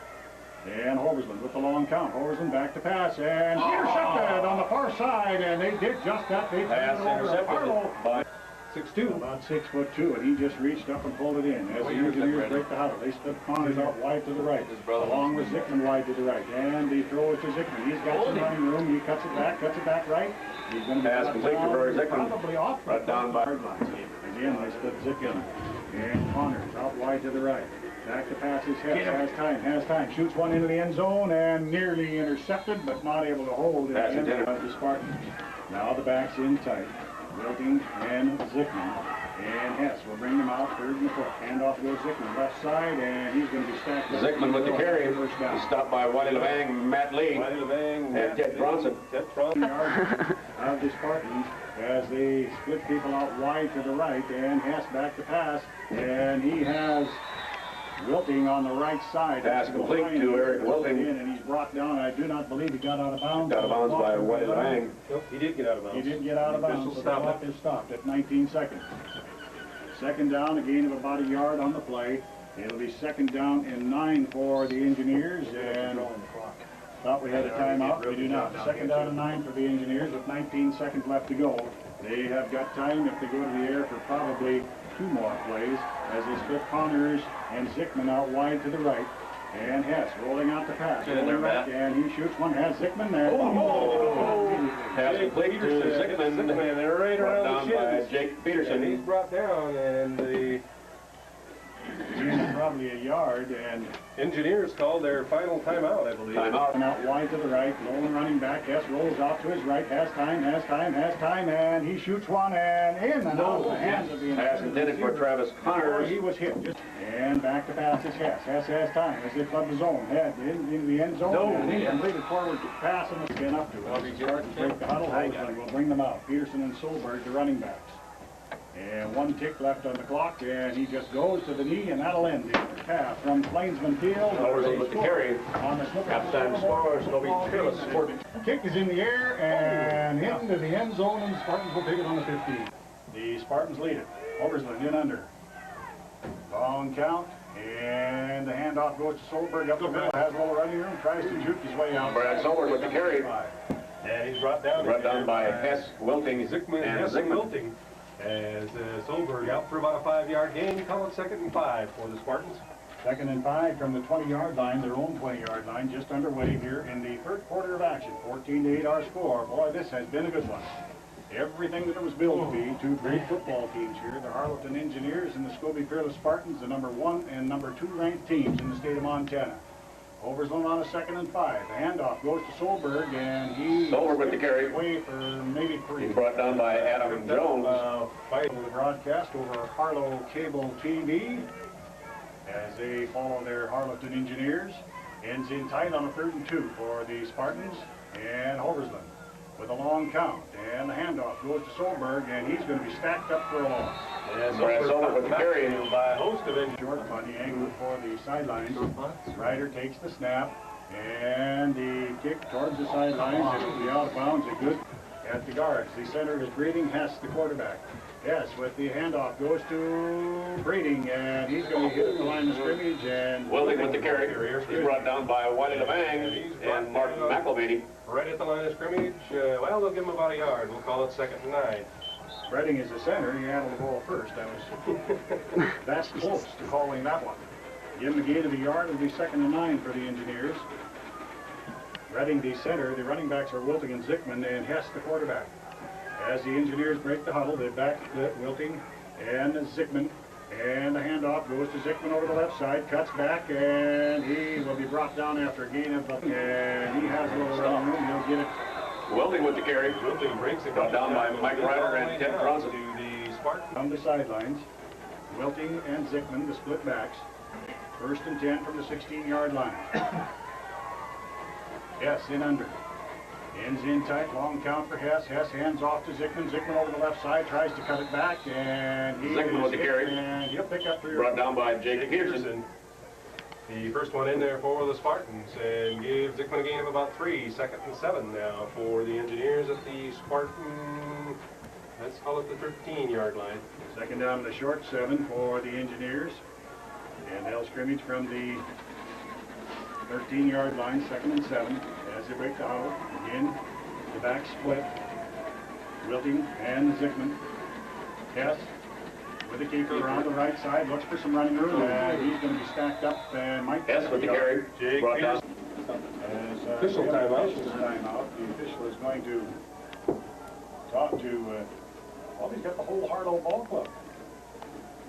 And Hoversland with the long count. Hoversland back to pass, and intercepted on the far side, and they did just that. They Pass turned it over to Harlow. intercepted by 6'2". About 6'2", and he just reached up and pulled it in. As the Engineers break the huddle, they split Connors out wide to the right, along with Zickman wide to the right, and he throws to Zickman. He's got some running room. He cuts it back right. He's going to Pass complete to Rory Zickman. probably off Right down by hard lines. Again, they split Zickman and Connors out wide to the right. Back to pass his head. Has time. Shoots one into the end zone and nearly intercepted, but not able to hold it. Pass intended. Of the Spartans. Now the back's in tight. Wilting and Zickman. And Hess will bring them out, third and foot. Handoff goes Zickman, left side, and he's going to be stacked. Zickman with the carry. First down. He's stopped by Wiley Levang, Matt Lee, and Ted Bronson. Yards of the Spartans as they split people out wide to the right, and Hess back to pass, and he has Wilting on the right side. Pass complete to Eric Wilting. And he's brought down. I do not believe he got out of bounds. Got out of bounds by Wiley Levang. Nope, he did get out of bounds. He did get out of bounds, so the clock is stopped at 19 seconds. Second down, a gain of about a yard on the play. It'll be second down and 9 for the Engineers, and thought we had a timeout. We do not. Second down and 9 for the Engineers with 19 seconds left to go. They have got time if they go to the air for probably 2 more plays as they split Connors and Zickman out wide to the right. And Hess rolling out the pass. Get in there, Matt. And he shoots one, has Zickman there. Pass complete to Zickman. They're right Brought around down the by shins. Jake And Peterson. he's brought down, and the Probably a yard, and Engineers called their final timeout, I believe. Timeout. and out wide to the right, lone running back. Hess rolls out to his right, has time, and he shoots one, and in and out of the hands of the Pass intended for Travis Before Connors. he was hit. And back to pass is Hess. Hess has time as they flood the zone. Head into the end zone. And he completed forward pass and it's been up to it. Start to break the huddle. Hoversland will bring them out. Peterson and Solberg, the running backs. And 1 tick left on the clock, and he just goes to the knee, and that'll end the half from Plainsman Field. Hoversland with the carry. On the slip. Halftime score, Scobey Peerless. Kick is in the air and into the end zone, and the Spartans will take it on the 15. The Spartans lead it. Hoversland in under. Long count, and the handoff goes to Solberg up the middle. Has a little running room, tries to juke his way out. Brad Solberg with the carry. And he's brought down. Brought down by Hess, Wilting, Zickman, and Hess and Zickman. Wilting. As Solberg out for about a 5-yard gain, call it 2nd and 5 for the Spartans. 2nd and 5 from the 20-yard line, their own 20-yard line, just underway here in the third quarter of action. 14-8 our score. Boy, this has been a good one. Everything that it was built to be. 2 great football teams here, the Harlowton Engineers and the Scobey Peerless Spartans, the number 1 and number 2 ranked teams in the state of Montana. Overzone on a 2nd and 5. The handoff goes to Solberg, and he Solberg with the carry. away for maybe 3. He's brought down by Adam Jones. Fighting the broadcast over Harlow Cable TV as they follow their Harlowton Engineers. Ends in tight on a 3rd and 2 for the Spartans and Hoversland with a long count. And the handoff goes to Solberg, and he's going to be stacked up for a loss. And Brad Solberg with the carry. by a host of Engineers. Short bunny angle for the sidelines. Ryder takes the snap, and the kick towards the sidelines. It'll be out of bounds. A good at the guards. The center is Breeding, Hess, the quarterback. Hess with the handoff goes to Breeding, and he's going to hit the line of scrimmage. And Wilting with the carry. He's brought down by Wiley Levang and Mark McElvaney. Right at the line of scrimmage. Well, they'll give him about a yard. We'll call it 2nd and 9. Redding is the center. He handled the ball first. That's close to calling that one. Give him a gain of a yard. It'll be 2nd and 9 for the Engineers. Redding the center. The running backs are Wilting and Zickman, and Hess the quarterback. As the Engineers break the huddle, they back Wilting and Zickman. And the handoff goes to Zickman over the left side, cuts back, and he will be brought down after a gain of, and he has a little running room. He'll get it. Wilting with the carry. Wilting breaks it. Brought down by Mike Ryder and Ted Bronson. To the Spartans. On the sidelines, Wilting and Zickman, the split backs. 1st and 10 from the 16-yard line. Hess in under. Ends in tight, long count for Hess. Hess hands off to Zickman. Zickman over the left side, tries to cut it back, and he Zickman with the carry. And he'll pick up 3 or Brought down by Jake Peterson. The first one in there for the Spartans, and gives Zickman a gain of about 3. 2nd and 7 now for the Engineers at the Spartan, let's call it the 13-yard line. 2nd down and a short 7 for the Engineers. And they'll scrimmage from the 13-yard line, 2nd and 7, as they break the huddle. Again, the back split. Wilting and Zickman. Hess with the keeper around the right side, looks for some running room, and he's going to be stacked up, and Mike... Hess with the carry. Jake Brought down. Peterson. As, Official timeout. Official timeout. The official is going to talk to, well, he's got the whole Harlow ball club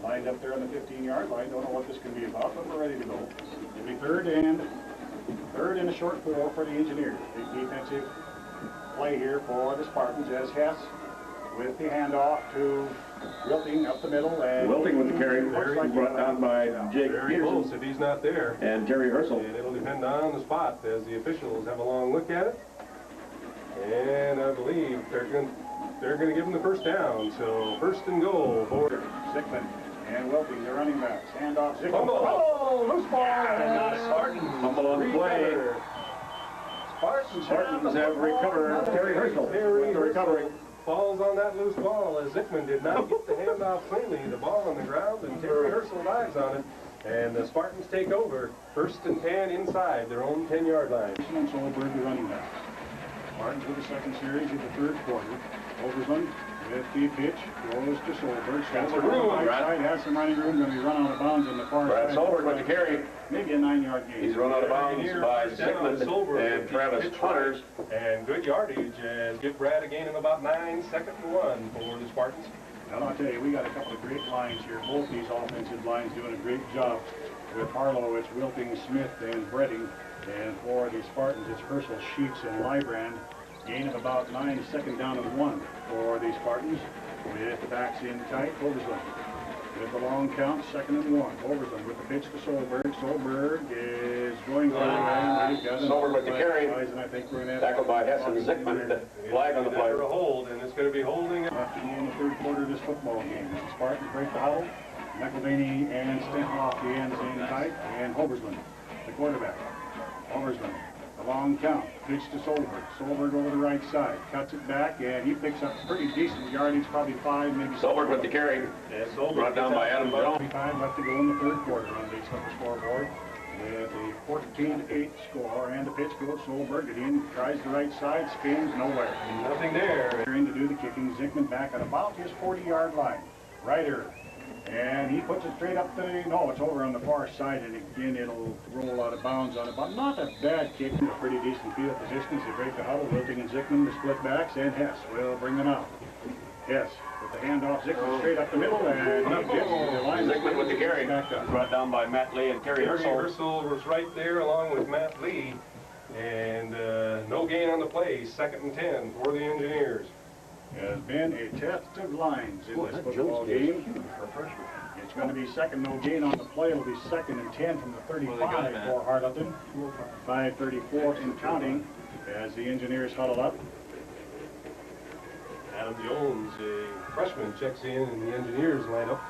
lined up there on the 15-yard line. Don't know what this can be about, but we're ready to go. It'll be third and a short 4 for the Engineers. Big defensive play here for the Spartans as Hess with the handoff to Wilting up the middle. And Wilting with the carry, like brought down by Jake Very Peterson close if he's not there. and Terry Herschel. And it'll depend on the spot as the officials have a long look at it. And I believe they're going to give him the first down. So first and goal for Zickman and Wilting, the running backs. Handoff, Zickman. Fumble. Oh, loose ball. Fumble on the play. Spartans have recovered. Terry Herschel with the recovery. Falls on that loose ball as Zickman did not get the handoff cleanly. The ball on the ground and Terry Herschel dives on it. And the Spartans take over. 1st and 10 inside their own 10-yard line. And Solberg, the running back. Spartans with the second series in the 3rd quarter. Oversland with the pitch, goes to Solberg. Got some Solberg room, on the right Brad. side, has some running room, going to be run out of bounds on the far Brad side. Solberg with the carry. Maybe a 9-yard gain. He's run out of bounds by Zickman and Travis Hunters. And good yardage as give Brad a gain of about 9, 2nd and 1 for the Spartans. Well, I'll tell you, we got a couple of great lines here. Both these offensive lines doing a great job. With Harlow, it's Wilting, Smith, and Bredding. And for the Spartans, it's Herschel, Sheets, and Lybrand. Gain of about 9, 2nd down and 1 for the Spartans. With the backs in tight, Oversland. With the long count, 2nd and 1. Oversland with the pitch to Solberg. Solberg is going for Solberg with the carry. And I think we're going to Tackled by Hess and Zickman. Flag on the play. A hold, and it's going to be holding. Left to go in the 3rd quarter of this football game. The Spartans break the huddle. McElvaney and Stenhoff the ends in tight. And Oversland, the quarterback. Oversland. A long count, pitch to Solberg. Solberg over the right side, cuts it back, and he picks up pretty decent yardage, probably 5, maybe 6. Solberg with the carry. Brought down by Adam Jones. 35 left to go in the 3rd quarter on the scoreboard. With a 14-8 score, and the pitch goes Solberg. Again, tries the right side, spins, nowhere. Nothing there. In to do the kicking, Zickman back at about his 40-yard line. Righter. And he puts it straight up to the, no, it's over on the far side, and again, it'll roll out of bounds on it, but not a bad kick. A pretty decent field position as they break the huddle. Wilting and Zickman, the split backs, and Hess will bring them out. Hess with the handoff, Zickman straight up the middle, and he gets the line. Zickman with the carry. Back up. Brought down by Matt Lee and Terry Terry Herschel. Herschel was right there along with Matt Lee. And no gain on the play. 2nd and 10 for the Engineers. Has been a test of lines in this football game. It's going to be 2nd, no gain on the play. It'll be 2nd and 10 from the 35 for Harlowton. 5:34 in counting as the Engineers huddle up. Adam Jones, a freshman, checks in the Engineers lineup.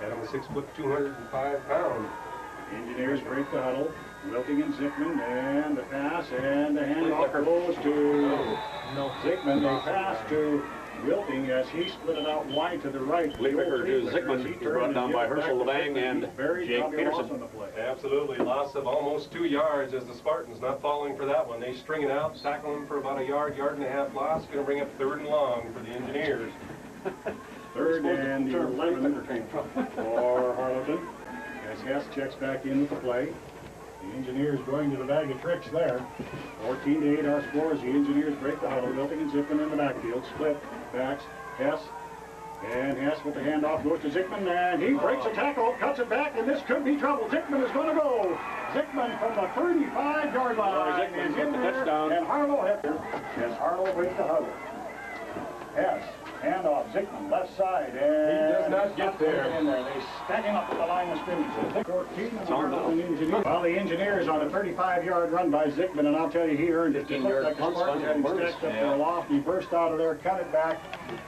Adam is 6 foot 205 pounds. Engineers break the huddle. Wilting and Zickman, and the pass, and the handoff goes to Zickman. The pass to Wilting as he split it out wide to the right. Leaker to Zickman, brought down by Herschel Levang and Jake Peterson. Absolutely, loss of almost 2 yards as the Spartans not falling for that one. They string it out, tackle him for about a yard, 1.5 yards loss. Going to bring up 3rd and long for the Engineers. 3rd and 11 for Harlowton as Hess checks back in with the play. The Engineers going to the bag of tricks there. 14-8 our score as the Engineers break the huddle. Wilting and Zickman in the backfield. Split backs. Hess. And Hess with the handoff goes to Zickman, and he breaks a tackle, cuts it back, and this could be trouble. Zickman is going to go. Zickman from the 35-yard line is in there, and Harlow hit her as Harlow breaks the huddle. Hess. Handoff, Zickman, left side, and he does not get there. In there. They stack him up at the line of scrimmage. 14, well, the Engineers on a 35-yard run by Zickman, and I'll tell you, he earned it. It looked like the Spartans had him stacked up for a loft. He burst out of there, cut it back,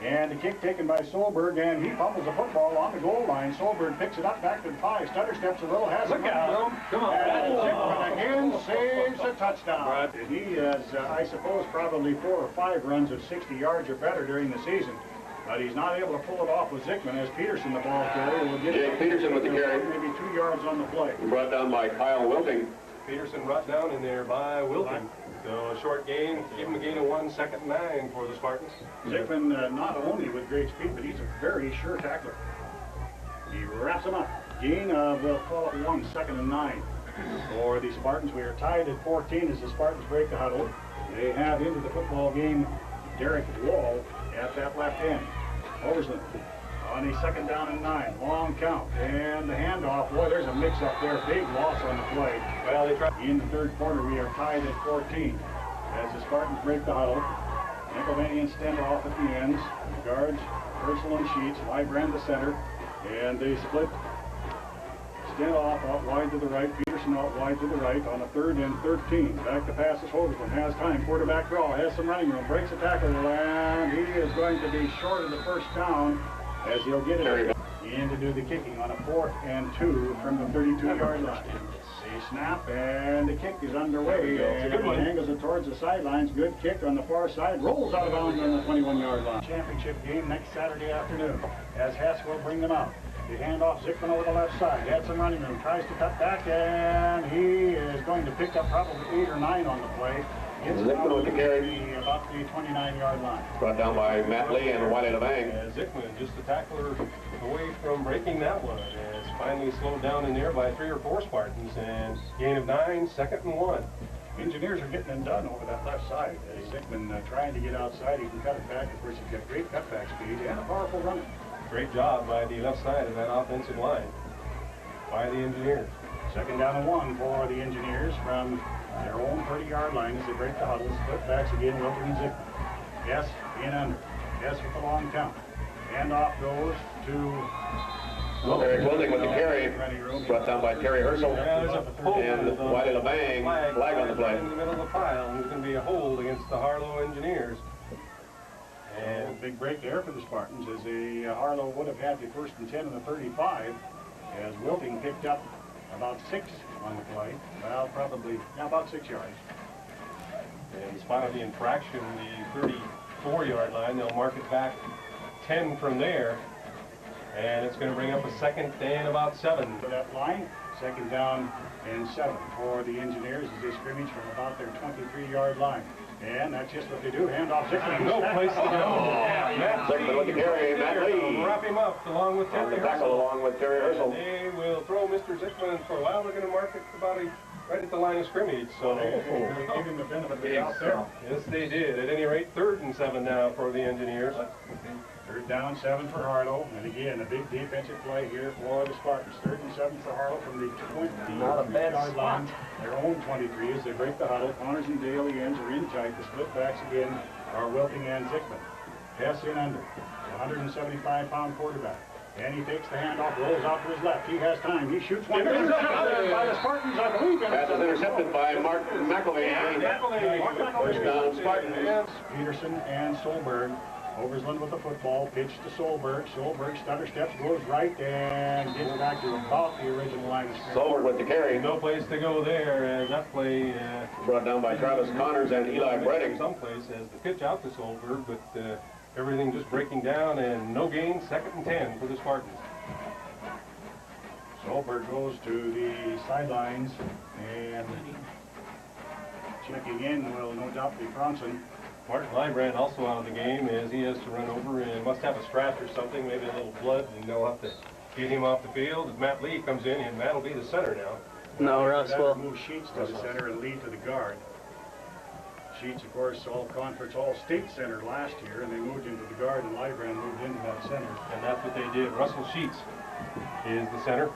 and the kick taken by Solberg, and he fumbles the football on the goal line. Solberg picks it up back to the 5, stutter steps a little, has it out. Come on. And Zickman again saves a touchdown. He has, I suppose, probably 4 or 5 runs of 60 yards or better during the season. But he's not able to pull it off with Zickman as Peterson, the ball carrier, will get Jake Peterson with the carry. maybe 2 yards on the play. Brought down by Kyle Wilting. Peterson brought down in there by Wilton. So a short gain, give him a gain of 1, 2nd and 9 for the Spartans. Zickman not only with great speed, but he's a very sure tackler. He wraps him up. Gain of, we'll call it 1, 2nd and 9. For the Spartans, we are tied at 14 as the Spartans break the huddle. They have into the football game Derek Wall at that left end. Oversland on a 2nd down and 9. Long count. And the handoff. Boy, there's a mix-up there. Big loss on the play. Well, they tried. In the third quarter, we are tied at 14 as the Spartans break the huddle. Pennsylvania standoff at the ends. The guards, Russell and Sheets, Librand the center, and they split. Standoff out wide to the right, Peterson out wide to the right on a 3rd and 13. Back to pass is Hogerson, has time, quarterback draw, has some running room, breaks a tackle, and he is going to be short of the first down as he'll get it in to do the kicking on a 4th and 2 from the 32-yard line. A snap, and the kick is underway, and he angles it towards the sidelines. Good kick on the far side, rolls out of bounds on the 21-yard line. Championship game next Saturday afternoon as Hess will bring them out. The handoff, Zickman over the left side, had some running room, tries to cut back, and he is going to pick up probably 8 or 9 on the play. Zickman with the carry. About the 29-yard line. Brought down by Matt Lee and Wiley LeBang. Zickman, just a tackler away from breaking that one. And it's finally slowed down in there by 3 or 4 Spartans. And gain of 9, 2nd and 1. Engineers are getting it done over that left side. Zickman trying to get outside, he can cut it back. Of course, he's got great cutback speed and a powerful running. Great job by the left side of that offensive line by the Engineers. 2nd down and 1 for the Engineers from their own 30-yard line as they break the huddle. Split backs again, Wilton and Zickman. Yes, in under. Yes, with the long count. Handoff goes to Eric Wilding with the carry. Brought down by Terry Herschel. And Wiley LeBang, flag on the play. In the middle of the pile, and there's going to be a hold against the Harlow Engineers. And big break there for the Spartans as Harlow would have had the 1st and 10 and the 35 as Wilting picked up about 6 on the play. Well, probably about 6 yards. And in spite of the infraction, the 34-yard line, they'll mark it back 10 from there. And it's going to bring up a 2nd and about 7. For that line, 2nd down and 7 for the Engineers as they scrimmage from about their 23-yard line. And that's just what they do. Handoff Zickman. No place to go. Zickman with the carry, Matt Lee. Wrap him up along with Terry Herschel. Tackle along with Terry Herschel. They will throw Mr. Zickman for a while. They're going to mark it about right at the line of scrimmage. So they gave him the benefit of the doubt there. Yes, they did. At any rate, 3rd and 7 now for the Engineers. 3rd down, 7 for Harlow. And again, a big defensive play here for the Spartans. 3rd and 7 for Harlow from the 23-yard line. Their own 23 as they break the huddle. Connors and Daly ends are in tight. The split backs again are Wilting and Zickman. Pass in under. 175-pound quarterback. And he takes the handoff, rolls out to his left. He has time. He shoots one. Intercepted by the Spartans, I believe. Pass is intercepted by Mark McElvey. First down, Spartans. Peterson and Solberg. Oversland with the football, pitch to Solberg. Solberg stutter steps, goes right, and gets back to about the original line of scrimmage. Solberg with the carry. No place to go there as that play brought down by Travis Connors and Eli Breding. Someplace as the pitch out to Solberg, but everything just breaking down and no gain, 2nd and 10 for the Spartans. Solberg goes to the sidelines and checking in will no doubt be Bronson. Martin Librand also out of the game as he has to run over and must have a scratch or something, maybe a little blood, and they'll have to get him off the field. As Matt Lee comes in, and Matt will be the center now. No, Russ will move Sheets to the center and Lee to the guard. Sheets, of course, all-conference, all-state center last year, and they moved into the guard, and Librand moved into that center. And that's what they did. Russell Sheets is the center.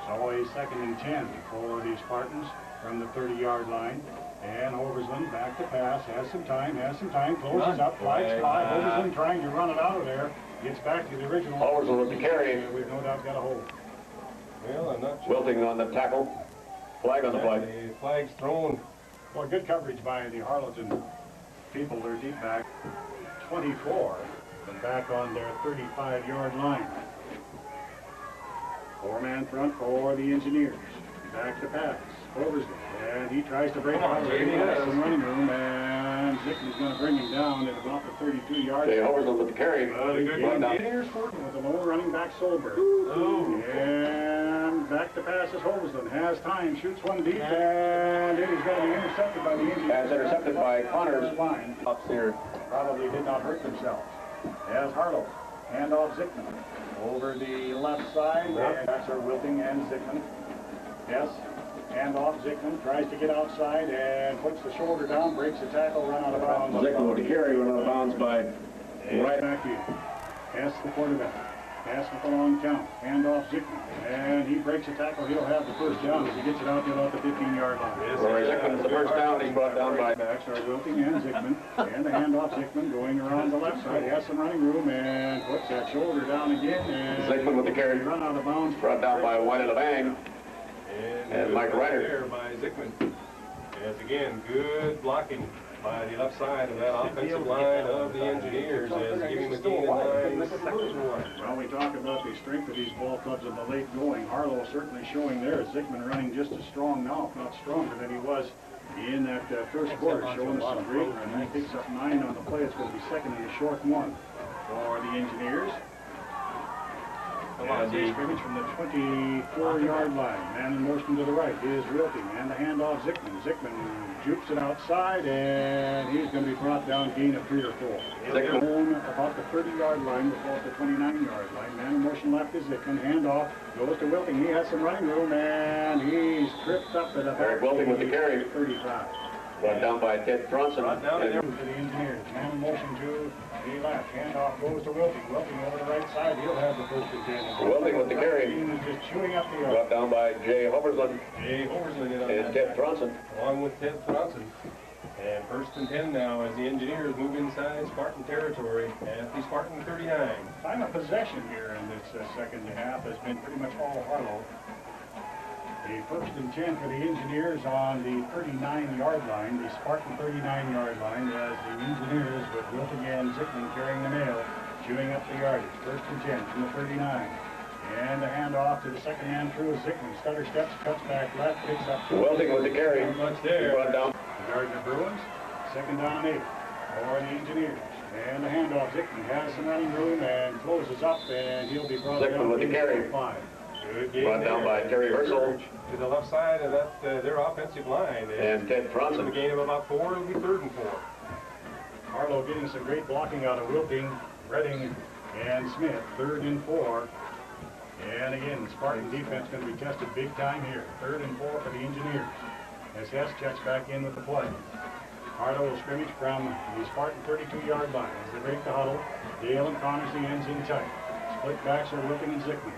So a 2nd and 10 for the Spartans from the 30-yard line. And Oversland back to pass, has some time, closes up, flags fly. Oversland trying to run it out of there, gets back to the original. Oversland with the carry. We've no doubt got a hold. Well, I'm not sure. Wilting on the tackle. Flag on the play. The flag's thrown. Well, good coverage by the Harlowton people. They're deep back. 24, and back on their 35-yard line. 4-man front for the Engineers. Back to pass. Oversland. And he tries to break out. He has some running room, and Zickman's going to bring him down at about the 32-yard line. Oversland with the carry. With the lone running back, Solberg. And back to pass is Hoversland, has time, shoots one deep, and it is going to be intercepted by the Indians. As intercepted by Connors. Line. Ups here. Probably did not hurt themselves. As Harlow, hand off Zickman. Over the left side, and that's our Wilting and Zickman. Yes, hand off Zickman, tries to get outside and puts the shoulder down, breaks the tackle, run out of bounds. Zickman with the carry, run out of bounds by Right back in. Pass the quarterback. Pass with a long count. Hand off Zickman. And he breaks the tackle. He'll have the first down as he gets it out to about the 15-yard line. Rory Zickman is the first down. He's brought down by Backs are Wilting and Zickman. And the handoff Zickman going around the left side. He has some running room and puts that shoulder down again. And Zickman with the carry. Run out of bounds. Brought down by White Bang. And Mike Ryder. There by Zickman. As again, good blocking by the left side of that offensive line of the Engineers as giving McGee the line second one. Well, we talk about the strength of these ball clubs in the late going. Harlow certainly showing there. Zickman running just as strong now, if not stronger than he was in that first quarter, showing us some great run. He picks up 9 on the play. It's going to be second and a short one for the Engineers. As they scrimmage from the 24-yard line. Man in motion to the right is Wilting, and the handoff Zickman. Zickman jukes it outside, and he's going to be brought down, gain of 3 or 4. Zickman about the 30-yard line, before the 29-yard line. Man in motion left is Zickman. Handoff goes to Wilting. He has some running room, and he's tripped up at about Eric Wilting with the carry. 35. Brought down by Ted Tronson. Brought down to the Engineers. Man in motion to the left. Handoff goes to Wilting. Wilting over the right side. He'll have the first and 10. Wilting with the carry. Team is just chewing up the yard. Brought down by Jay Hoversland Jay Hoversland and Ted Tronson. Along with Ted Tronson. And first and 10 now as the Engineers move inside Spartan territory at the Spartan 39. Time of possession here in this second half has been pretty much all Harlow. The first and 10 for the Engineers on the 39-yard line, the Spartan 39-yard line, as the Engineers with Wilting and Zickman carrying the mail, chewing up the yardage. First and 10 from the 39. And the handoff to the second man through Zickman. Stutter steps, cuts back left, picks up 2. Wilting with the carry. Not much there. Brought down. The Gardner Bruins, second down and 8 for the Engineers. And the handoff, Zickman has some running room and closes up, and he'll be brought Zickman down with the carry. 5. Good game Brought down by Terry Herschel. To the left side of that their offensive line. And Ted Tronson. A gain of about 4. It'll be 3rd and 4. Harlow getting some great blocking out of Wilting, Redding, and Smith. 3rd and 4. And again, the Spartan defense going to be tested big time here. 3rd and 4 for the Engineers. As Hess checks back in with the play. Harlow will scrimmage from the Spartan 32-yard line. As they break the huddle, Dale and Connors the ends in tight. Split backs are Wilting and Zickman.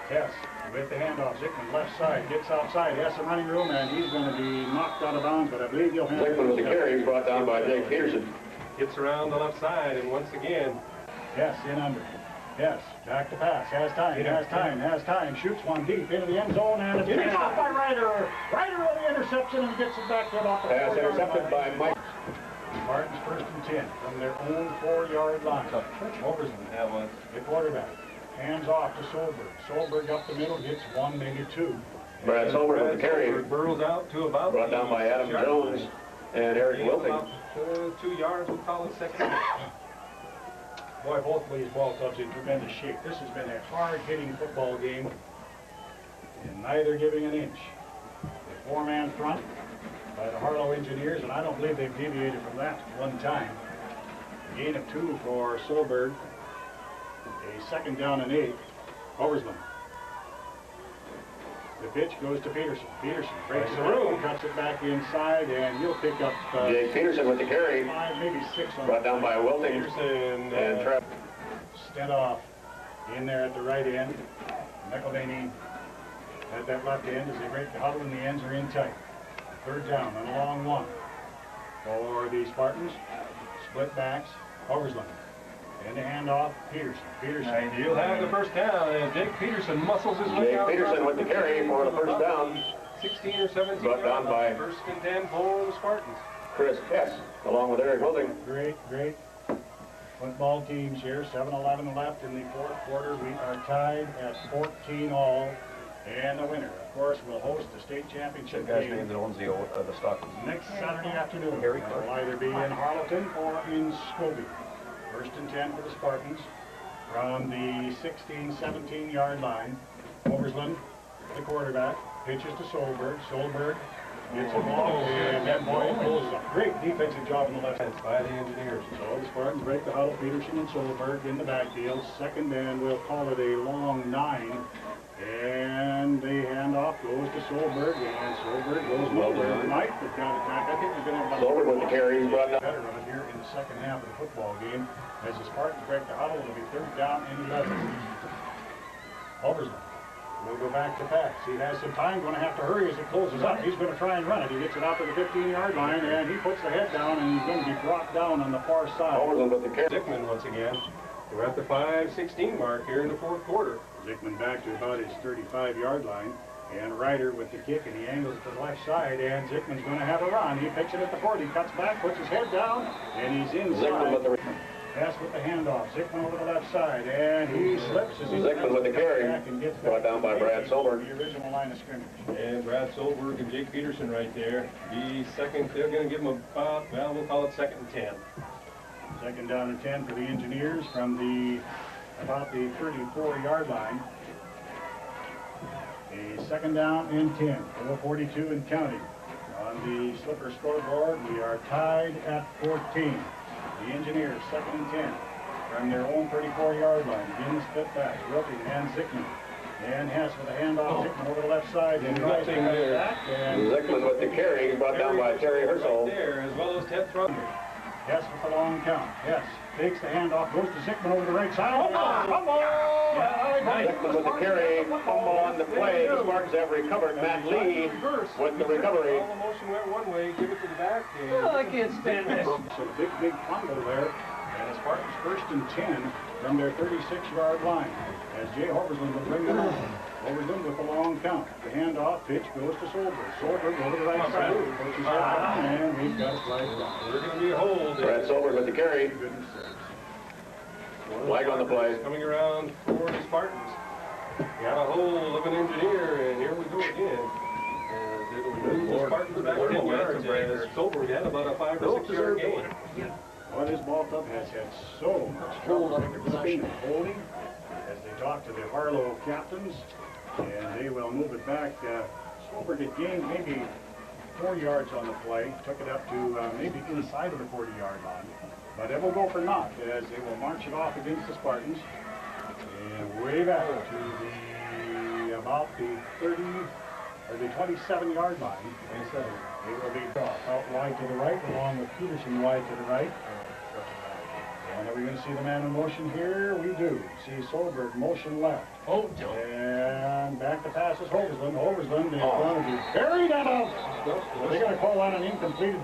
Hess with the handoff. Zickman left side, gets outside, has some running room, and he's going to be knocked out of bounds, but I believe he'll have Zickman with the carry, brought down by Jake Peterson. Gets around the left side, and once again, Hess in under. Hess back to pass, has time, shoots one deep into the end zone, and it's picked off by Ryder. Ryder with the interception and gets it back to about the Pass 4-yard intercepted by line. Mike. Spartans first and 10 from their own 4-yard line. Hoversland, the quarterback. Hands off to Solberg. Solberg up the middle, gets 1, maybe 2. Brad Solberg with the carry. Burrows out to about Brought down by Adam Jones and Eric Wilting. About 2 yards, we'll call it second. Boy, both of these ball clubs in tremendous shape. This has been a hard-hitting football game, and neither giving an inch. The 4-man front by the Harlow Engineers, and I don't believe they've deviated from that one time. Gain of 2 for Solberg. A second down and 8. Hoversland. The pitch goes to Peterson. Peterson breaks the room, cuts it back inside, and he'll pick up Jake Peterson with the carry. 5, maybe 6 on Brought down by Wilting Peterson and Trev. Stentoff in there at the right end. McElvaney at that left end as they break the huddle, and the ends are in tight. 3rd down and a long one for the Spartans. Split backs, Hoversland. And the handoff, Peterson. Peterson. He'll have the first down as Jake Peterson muscles his way Jake out. Peterson with the carry for the first down. 16 or 17 Brought down by first and 10 for the Spartans. Chris Hess, along with Eric Wilting. Great football teams here. 7-11 left in the 4th quarter. We are tied at 14 all. And the winner, of course, will host the state championship game that owns the stock. next Saturday afternoon. It'll either be in Harlowton or in Scobey. First and 10 for the Spartans from the 16-17 yard line. Hoversland The quarterback pitches to Solberg. Solberg gets the ball, and that ball goes up. Great defensive job on the left hand By the Engineers. So the Spartans break the huddle. Peterson and Solberg in the backfield. Second, and we'll call it a long 9. And the handoff goes to Solberg, and Solberg goes nowhere tonight, but down attack. I think we're going to have Solberg with the carry. He's brought down. better of it here in the second half of the football game. As the Spartans break the huddle, it'll be 3rd down and 11. Oversman will go back to pass. He has some time, going to have to hurry as it closes up. He's going to try and run it. He gets it out to the 15-yard line, and he puts the head down, and he's going to be brought down on the far side. Overland with the carry. Zickman once again. We're at the 5:16 mark here in the 4th quarter. Zickman back to about his 35-yard line, and Ryder with the kick, and he angles it to the left side, and Zickman's going to have a run. He picks it at the 40, cuts back, puts his head down, and he's inside. Zickman with the Pass with the handoff. Zickman over the left side, and he slips as he Zickman with the carry. gets Brought down by Brad Solberg. The original line of scrimmage. And Brad Solberg and Jake Peterson right there. The second, they're going to give them about, well, we'll call it 2nd and 10. Second down and 10 for the Engineers from about the 34-yard line. A second down and 10, 4:42 and counting. On the Slipper scoreboard, we are tied at 14. The Engineers, 2nd and 10 from their own 34-yard line. Again, split back, Wilting and Zickman. And Hess with a handoff, Zickman over the left side. And Nothing there. back, and Zickman with the carry. He's brought down by Terry Herschel. Right there, as well as Ted Thrum. Hess with the long count. Hess takes the handoff, goes to Zickman over the right side. Fumble! Zickman with the carry. Fumble on the play. The Spartans have recovered. Matt Lee with the recovery. All the motion went one way, give it to the back. And I can't stand this. So big fumble there. And the Spartans 1st and 10 from their 36-yard line. As Jay Hoversland will bring them on. Hoversland with the long count. The handoff pitch goes to Solberg. Solberg over the right side. Coaches down, and we've got a flag down. We're going to be a hold. Brad Solberg with the carry. Flag on the play. Coming around for the Spartans. Got a hold of an Engineer, and here we go again. As it'll move the Spartans back 10 yards as Solberg had about a 5 or 6 yard gain. Well, this ball club has had so much trouble holding as they talk to the Harlow captains, and they will move it back. Solberg had gained maybe 4 yards on the play, took it up to maybe inside of the 40-yard line. But it will go for naught as they will march it off against the Spartans. And way back to about the 30 or the 27-yard line. 27. They will be out wide to the right, along with Peterson wide to the right. And are we going to see the man in motion here? We do. See Solberg motion left. Oh, and back to pass is Hoversland. Hoversland is going to be buried out. They're going to call that an incompleted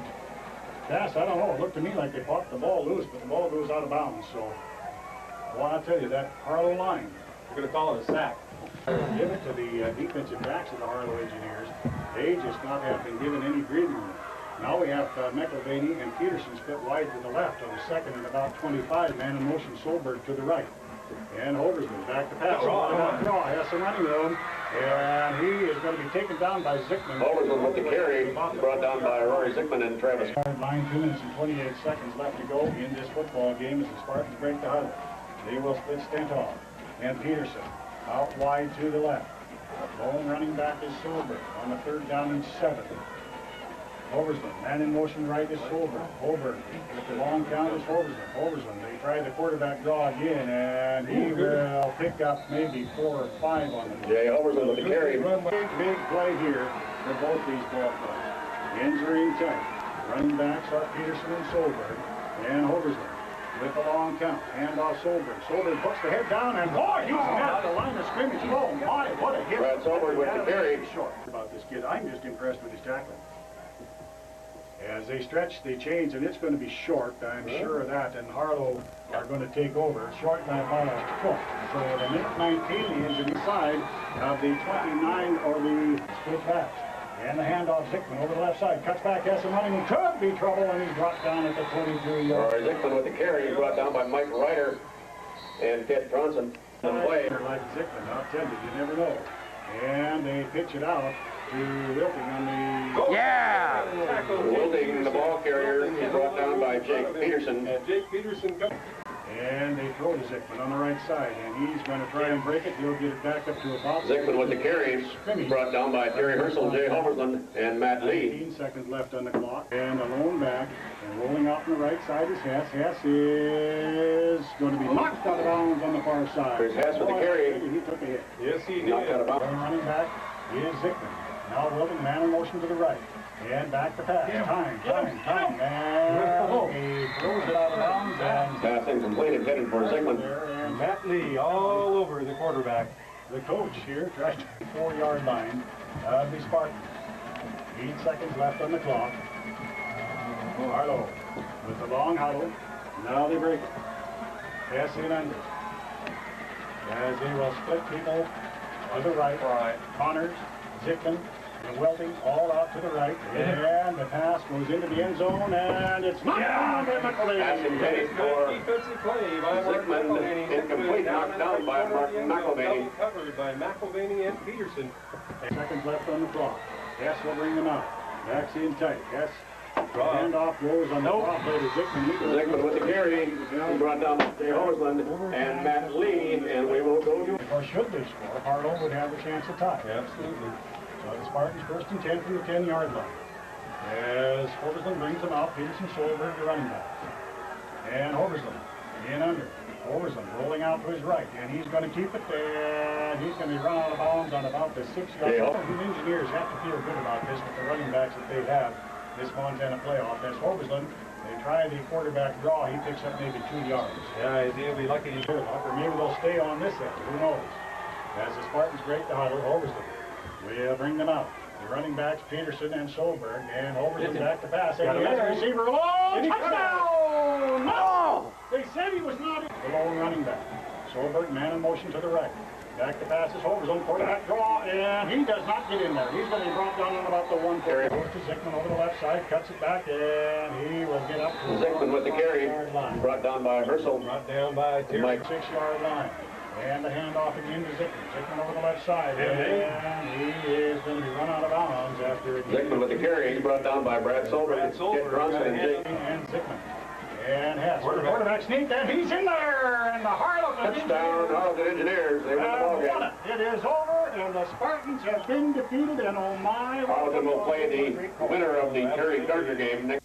pass. I don't know. It looked to me like they popped the ball loose, but the ball goes out of bounds. So, well, I'll tell you, that Harlow line. We're going to call it a sack. Give it to the defensive backs of the Harlow Engineers. They just not have been given any breathing room. Now we have McElvaney and Peterson split wide to the left on the second and about 25. Man in motion, Solberg to the right. And Hoversman back to pass. Draw has some running room. And he is going to be taken down by Zickman. Hoversman with the carry. Brought down by Rory Zickman and Travis. Line 2 minutes and 28 seconds left to go in this football game as the Spartans break the huddle. They will split Stentoff and Peterson out wide to the left. Lone running back is Solberg on the 3rd down and 7. Hoversman, man in motion right is Solberg. Holberg with the long count is Hoversman. Hoversman, they try the quarterback draw again, and he will pick up maybe 4 or 5 on the Jay Hoversman with the carry. Big play here for both these ball clubs. Ends are in tight. Running backs are Peterson and Solberg, and Hoversman with the long count. Hand off Solberg. Solberg puts the head down, and boy, he's at the line of scrimmage. Oh my, what a hit. Brad Solberg with the carry. Short about this kid. I'm just impressed with his tackling. As they stretch the chains, and it's going to be short, I'm sure of that, and Harlow are going to take over. Short by about a foot. So the minute 19 is inside of the 29 or the split back. And the handoff, Zickman over the left side. Cuts back, has some running. Could be trouble, and he's brought down at the 22-yard. Rory Zickman with the carry. He's brought down by Mike Ryder and Ted Tronson. Like Zickman, I'll tell you, you never know. And they pitch it out to Wilting on the... Yeah! Wilting, the ball carrier, is brought down by Jake Peterson. And Jake Peterson comes. And they throw to Zickman on the right side, and he's going to try and break it. He'll get it back up to about... Zickman with the carry, brought down by Terry Herschel, Jay Homerland, and Matt Lee. 19 seconds left on the clock, and a lone back, and rolling out on the right side is Hess. Hess is going to be knocked out of bounds on the far side. There's Hess with the carry. He took a hit. Yes, he did. Knocked out of bounds. Running back is Zickman. Now Wilton, man in motion to the right. And back to pass. Time. And he throws it out of bounds. And Pass incomplete, headed for Zickman. and Matt Lee all over the quarterback. the coach here tried to 4-yard line of the Spartans. 8 seconds left on the clock. Harlow with the long huddle. Now they break it. Pass in under. As they will split people to the right. Connors, Zickman, and Welting all out to the right. And the pass goes into the end zone, and it's knocked down by McElveen. Pass intended for Defensive play by Mark Zickman, McElveen. incomplete, knocked down by Mark McElveen. Covered by McElveen and Peterson. 8 seconds left on the clock. Hess will bring them out. Backs in tight. Hess. Handoff goes on the top play to Zickman. Zickman with the carry, he brought down Jay Homerland and Matt Lee, and we will go to... Or should they score, Harlow would have a chance to tie. Absolutely. So the Spartans first and 10 from the 10-yard line. As Hoversland brings them out, Peterson, Solberg, the running back. And Hoversland in under. Hoversland rolling out to his right, and he's going to keep it there. He's going to run out of bounds on about the 6-yard line. The engineers have to feel good about this with the running backs that they have this Montana playoff. As Hoversland, they try the quarterback draw, he picks up maybe 2 yards. Yeah, he'll be lucky. Or maybe they'll stay on this end, who knows. As the Spartans break the huddle, Hoversland will bring them out. The running backs, Peterson and Solberg, and Hoversland back to pass. And he has a receiver alone. Touchdown! No! They said he was not the lone running back. Solberg, man in motion to the right. Back to pass is Hoversland, quarterback draw, and he does not get in there. He's going to be brought down on about the 1 carry. Goes to Zickman over the left side, cuts it back, and he will get up to the Zickman with the carry, brought down by Herschel. Brought down by Terry. 6-yard line. And the handoff again to Zickman. Zickman over the left side. And he is going to be run out of bounds after... Zickman with the carry, brought down by Brad Solberg, Kit Bronson, and Jake. And Zickman. And Hess. Quarterback sneak, and he's in there! And the Harlowton Touchdown, Harlowton Engineers. They win the ballgame. It is over, and the Spartans have been defeated, and oh my... Harlowton will play the winner of the Terry Gardner game next